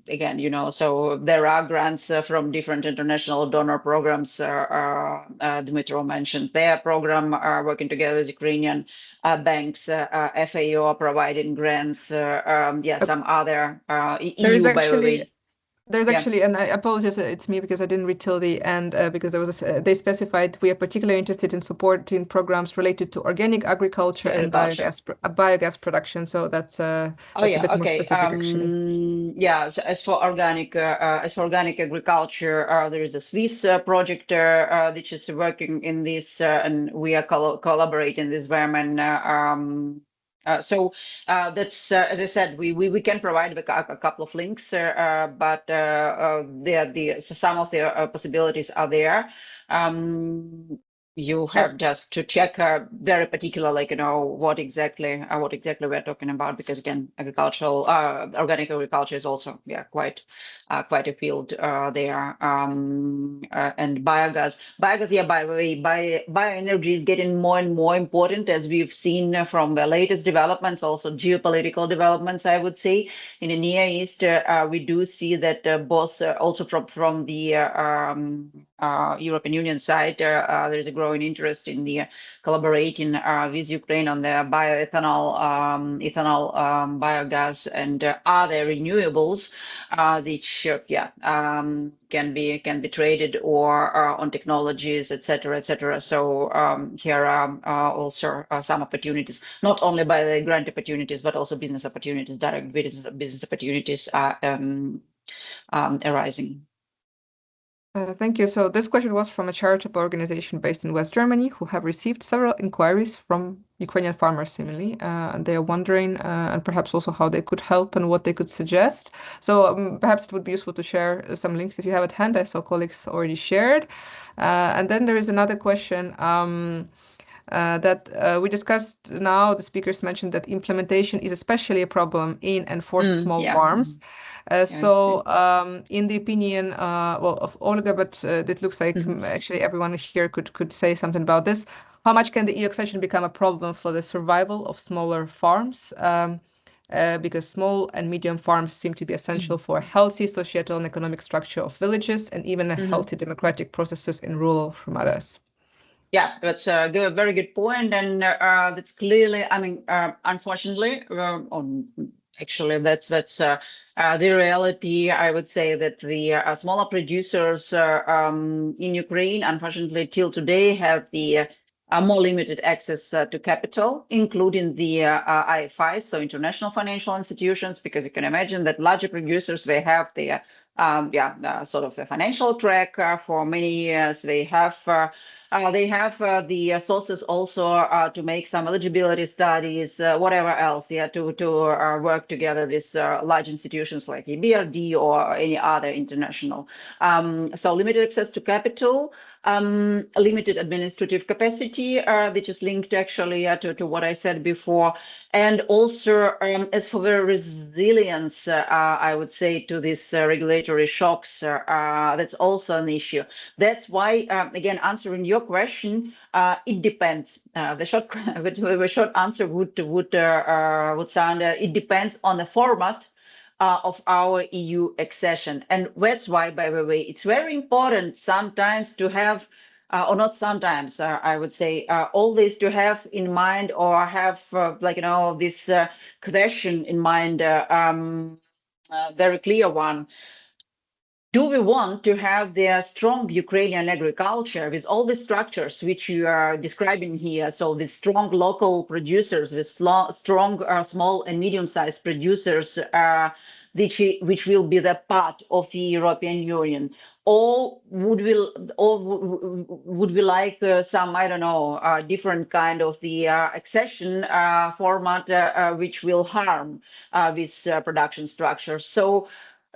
Again, so there are grants from different international donor programs. Dmytro mentioned their program, working together with Ukrainian banks. FAO are providing grants. Some other EU, by the way. There's actually, and I apologize, it's me because I didn't read till the end because there was they specified we are particularly interested in supporting programs related to organic agriculture and biogas production. So that's a bit more specific, actually. So as for organic agriculture, there is a Swiss project which is working in this, and we are collaborating with them, and so that's as I said, we can provide a couple of links, but some of the possibilities are there. You have just to check very particular, what exactly we're talking about, because again, organic agriculture is also quite a field there, and biogas. By the way, bioenergy is getting more and more important, as we've seen from the latest developments, also geopolitical developments, I would say. In the Near East, we do see that both also from the European Union side, there's a growing interest in the collaborating with Ukraine on the bioethanol, biogas, and other renewables, which can be traded or on technologies, etc. So here are also some opportunities, not only by the grant opportunities, but also business opportunities, direct business opportunities are arising. Thank you. So this question was from a charitable organization based in West Germany who have received several inquiries from Ukrainian farmers, seemingly, and they are wondering and perhaps also how they could help and what they could suggest. So perhaps it would be useful to share some links if you have at hand. I saw colleagues already shared. And then there is another question that we discussed now. The speakers mentioned that implementation is especially a problem in and for small farms. So in the opinion of Olga, but it looks like actually everyone here could say something about this. How much can the EU accession become a problem for the survival of smaller farms? Because small and medium farms seem to be essential for a healthy societal and economic structure of villages and even a healthy democratic processes in rural areas. Yeah, that's a very good point, and that's clearly, I mean, unfortunately, actually, that's the reality. I would say that the smaller producers in Ukraine, unfortunately, till today, have the more limited access to capital, including the IFIs, so international financial institutions, because you can imagine that larger producers, they have the sort of the financial track for many years. They have the sources also to make some eligibility studies, whatever else, to work together with large institutions like EBRD or any other international. So limited access to capital, limited administrative capacity, which is linked actually to what I said before. And also, as for the resilience, I would say, to these regulatory shocks, that's also an issue. That's why, again, answering your your question, it depends. The short answer would sound it depends on the format of our EU accession, and that's why, by the way, it's very important sometimes to have. Or not sometimes, I would say, always to have in mind or have this question in mind, very clear one. Do we want to have the strong Ukrainian agriculture with all the structures which you are describing here? So the strong local producers, with strong small and medium-sized producers, which will be the part of the European Union. Or would we like some, I don't know, different kind of the accession format which will harm this production structure? So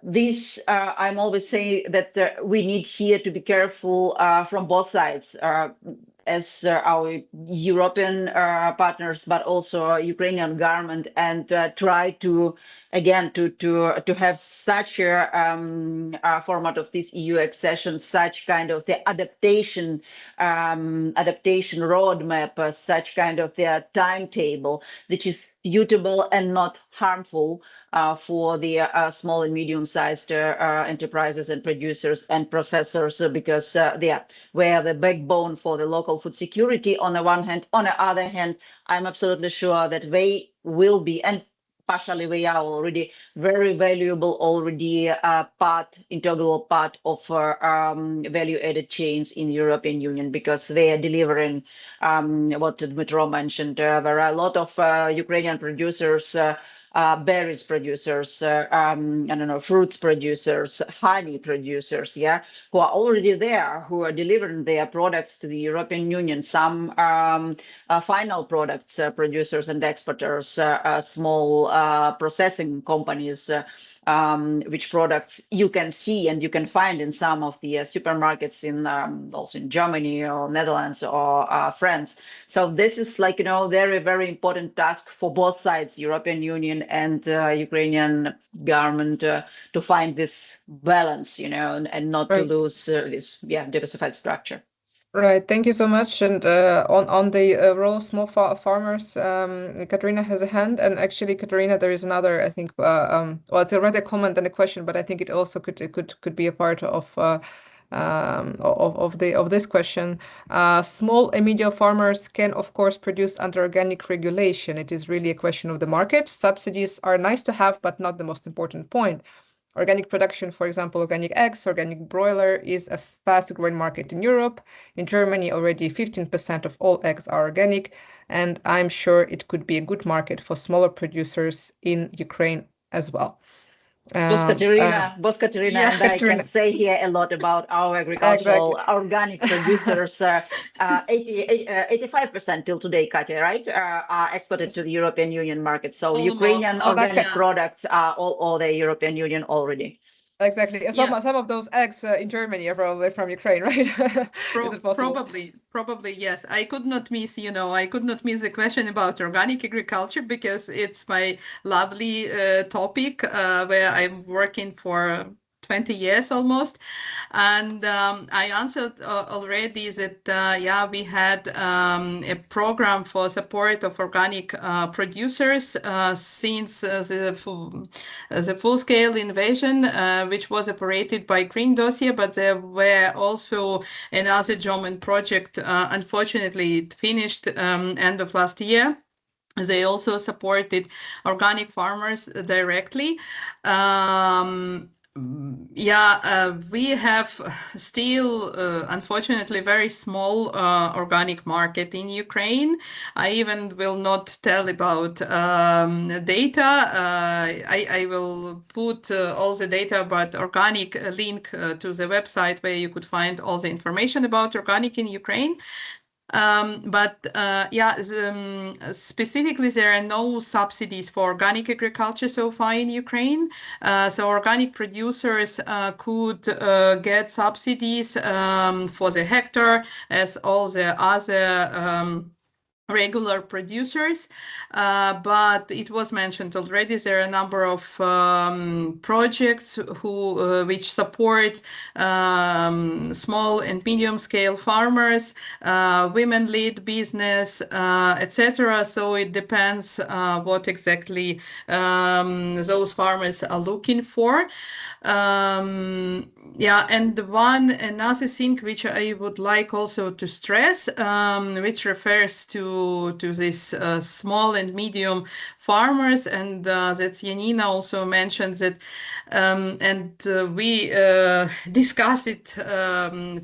this, I'm always saying that we need here to be careful from both sides, as our European partners, but also Ukrainian government, and try to, again, to have such a format of this EU accession, such kind of the adaptation roadmap, such kind of the timetable, which is suitable and not harmful for the small and medium-sized enterprises and producers and processors, because they are the backbone for the local food security on the one hand. On the other hand, I'm absolutely sure that they will be, and partially they are already, very valuable already integral part of value-added chains in the European Union, because they are delivering what Dmytro mentioned. There are a lot of Ukrainian producers, berries producers, I don't know, fruits producers, honey producers, yeah, who are already there, who are delivering their products to the European Union. Some final products producers and exporters, small processing companies, which products you can see and you can find in some of the supermarkets in also in Germany or Netherlands or France. So this is very, very important task for both sides, European Union and Ukrainian government, to find this balance, and not to lose this diversified structure. Right, thank you so much. And on the role of small farmers, Kateryna has a hand. And actually, Kateryna, there is another, I think, well, it's already a comment and a question, but I think it also could be a part of this question. Small and medium farmers can, of course, produce under organic regulation. It is really a question of the market. Subsidies are nice to have, but not the most important point. Organic production, for example, organic eggs, organic broiler, is a fast-growing market in Europe. In Germany, already 15% of all eggs are organic, and I'm sure it could be a good market for smaller producers in Ukraine as well. Both Kateryna, yeah, and I can say here a lot about our agricultural organic producers. 85% till today, Katya, right, are exported to the European Union market. So Ukrainian organic products are all the European Union already. Exactly. Some of those eggs in Germany are probably from Ukraine, right? Is it possible? Probably, yes. I could not miss the question about organic agriculture, because it's my lovely topic where I'm working for 20 years almost. And I answered already that, we had a program for support of organic producers since the full-scale invasion, which was operated by Green Dossier, but there were also another German project. Unfortunately, it finished end of last year. They also supported organic farmers directly. We have still, unfortunately, very small organic market in Ukraine. I even will not tell about data. I will put all the data about organic link to the website where you could find all the information about organic in Ukraine. Specifically, there are no subsidies for organic agriculture so far in Ukraine. So organic producers could get subsidies for the hectare, as all the other regular producers, but it was mentioned already, there are a number of projects which support small and medium scale farmers, women-led business, etc. So it depends what exactly those farmers are looking for. Yeah, and another thing which I would like also to stress, which refers to this small and medium farmers, and that Yanina also mentioned that, and we discuss it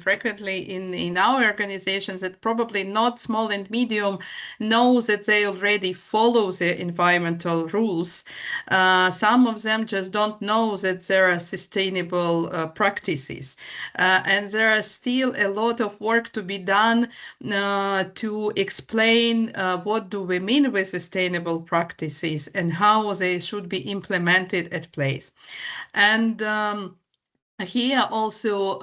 frequently in our organizations, that probably not small and medium know that they already follow the environmental rules. Some of them just don't know that there are sustainable practices. And there are still a lot of work to be done to explain what do we mean with sustainable practices and how they should be implemented at place. And here also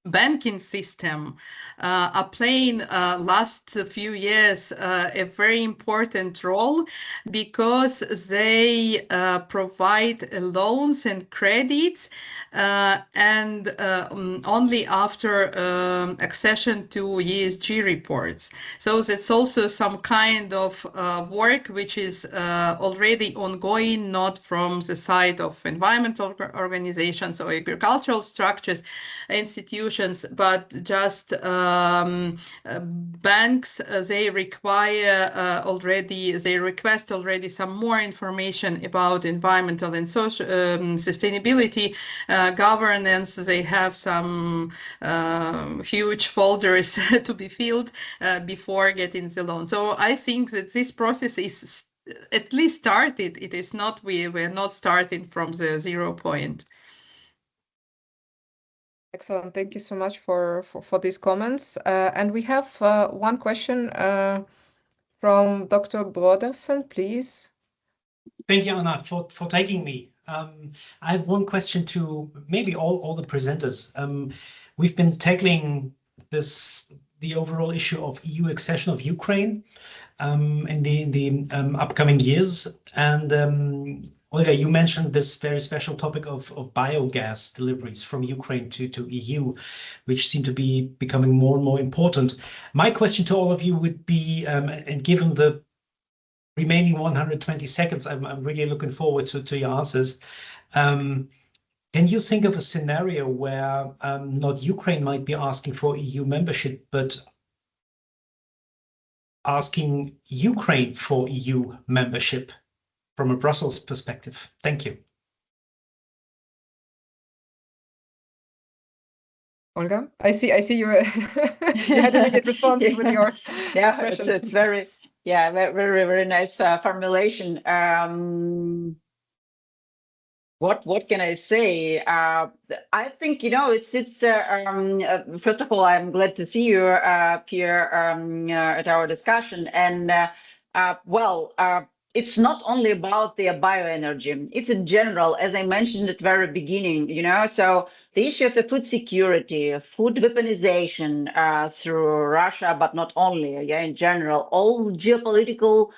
banking system are playing last few years a very important role, because they provide loans and credits and only after accession to ESG reports. So that's also some kind of work which is already ongoing, not from the side of environmental organizations or agricultural structures, institutions, but just banks. They request already some more information about environmental and social sustainability governance. They have some huge folders to be filled before getting the loan. So I think that this process is at least started. It is not, we're not starting from the 0 point. Excellent. Thank you so much for these comments. And we have one question from Dr. Brodersen, please. Thank you, Anna, for taking me. I have one question to maybe all the presenters. We've been tackling the overall issue of EU accession of Ukraine in the upcoming years. And Olga, you mentioned this very special topic of biogas deliveries from Ukraine to EU, which seem to be becoming more and more important. My question to all of you would be, and given the remaining 120 seconds, I'm really looking forward to your answers. Can you think of a scenario where not Ukraine might be asking for EU membership, but asking Ukraine for EU membership from a Brussels perspective? Thank you. Olga, I see you, you had an immediate response with your expression. It's very, very nice formulation. What can I say? I think, it's first of all, I'm glad to see you here at our discussion. And it's not only about the bioenergy, it's in general, as I mentioned at the very beginning, so the issue of the food security, food weaponization through Russia, but not only, in general, all geopolitical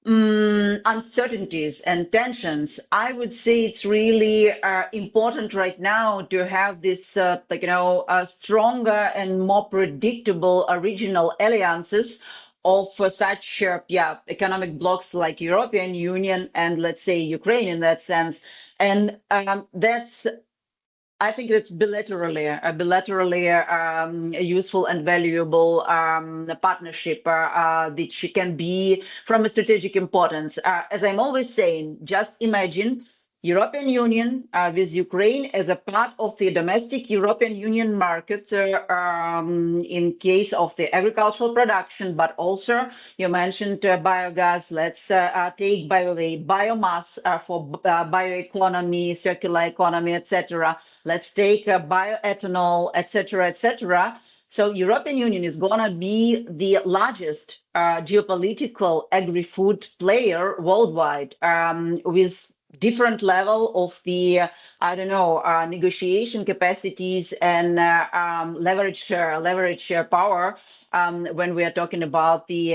uncertainties and tensions. I would say it's really important right now to have this, stronger and more predictable regional alliances of such economic blocks like European Union and, let's say, Ukraine in that sense. And I think it's bilaterally useful and valuable partnership which can be from a strategic importance. As I'm always saying, just imagine European Union with Ukraine as a part of the domestic European Union market in case of the agricultural production, but also you mentioned biogas. Let's take biomass for bioeconomy, circular economy, etc. Let's take bioethanol, etc., etc. So European Union is going to be the largest geopolitical agri-food player worldwide with different level of the, negotiation capacities and leverage power when we are talking about the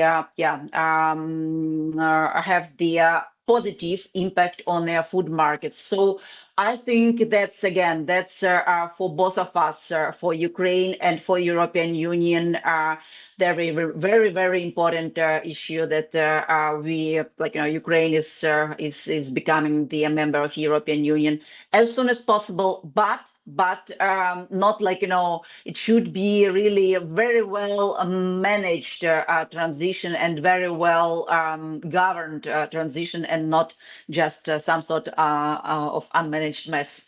have the positive impact on their food markets. So I think that's for both of us, for Ukraine and for European Union, very, very, very important issue that Ukraine is becoming the member of European Union as soon as possible, but not it should be really a very well managed transition and very well governed transition, and not just some sort of unmanaged mess.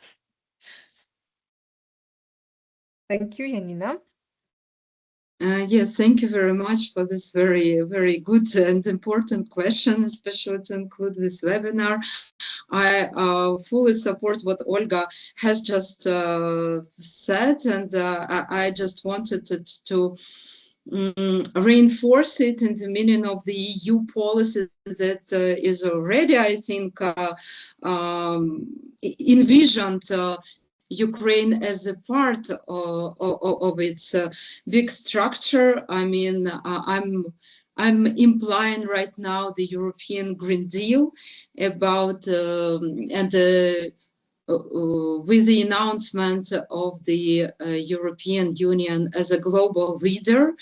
Thank you, Yanina. Yes, thank you very much for this very, very good and important question, especially to include this webinar. I fully support what Olga has just said, and I just wanted to reinforce it in the meaning of the EU policy that is already, I think, envisioned Ukraine as a part of its big structure. I mean, I'm implying right now the European Green Deal about with the announcement of the European Union as a global leader,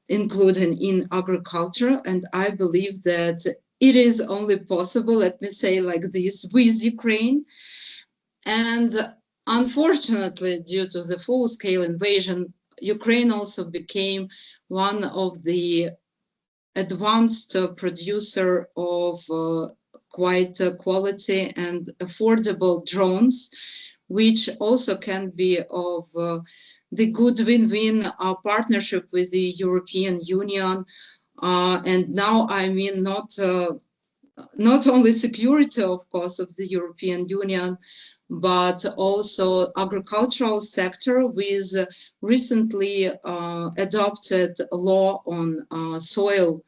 including in agriculture. And I believe that it is only possible, let me say like this, with Ukraine. And unfortunately, due to the full-scale invasion, Ukraine also became one of the advanced producer of quite quality and affordable drones, which also can be of the good win-win partnership with the European Union. And now, I mean, not only security, of course, of the European Union, but also agricultural sector with recently adopted law on soil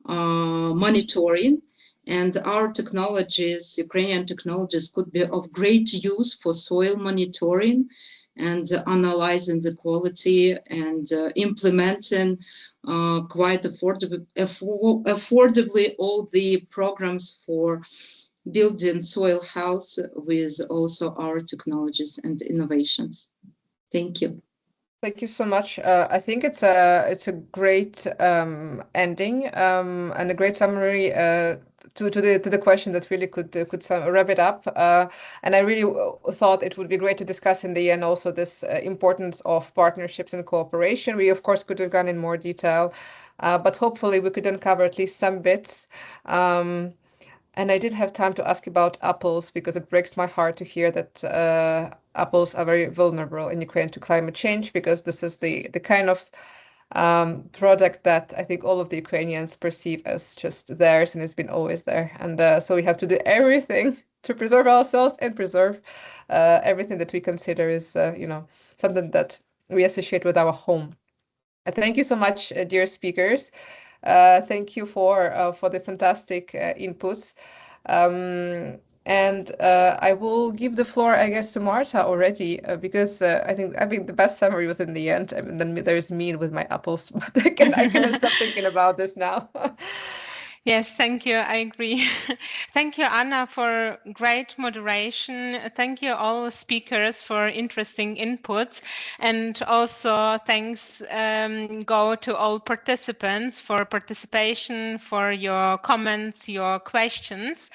monitoring. And our technologies, Ukrainian technologies, could be of great use for soil monitoring and analyzing the quality and implementing quite affordably all the programs for building soil health with also our technologies and innovations. Thank you. Thank you so much. I think it's a great ending and a great summary to the question that really could wrap it up. And I really thought it would be great to discuss in the end also this importance of partnerships and cooperation. We of course could have gone in more detail, but hopefully we could uncover at least some bits. And I did have time to ask about apples, because it breaks my heart to hear that apples are very vulnerable in Ukraine to climate change, because this is the kind of product that I think all of the Ukrainians perceive as just theirs, and it's been always there. And so we have to do everything to preserve ourselves and preserve everything that we consider is, something that we associate with our home. Thank you so much, dear speakers. Thank you for the fantastic inputs. And I will give the floor, I guess, to Marta already, because I think the best summary was in the end. I mean, then there's me with my apples, but I cannot stop thinking about this now. Yes, thank you. I agree. Thank you, Anna, for great moderation. Thank you, all speakers, for interesting inputs. And also thanks go to all participants for participation, for your comments, your questions.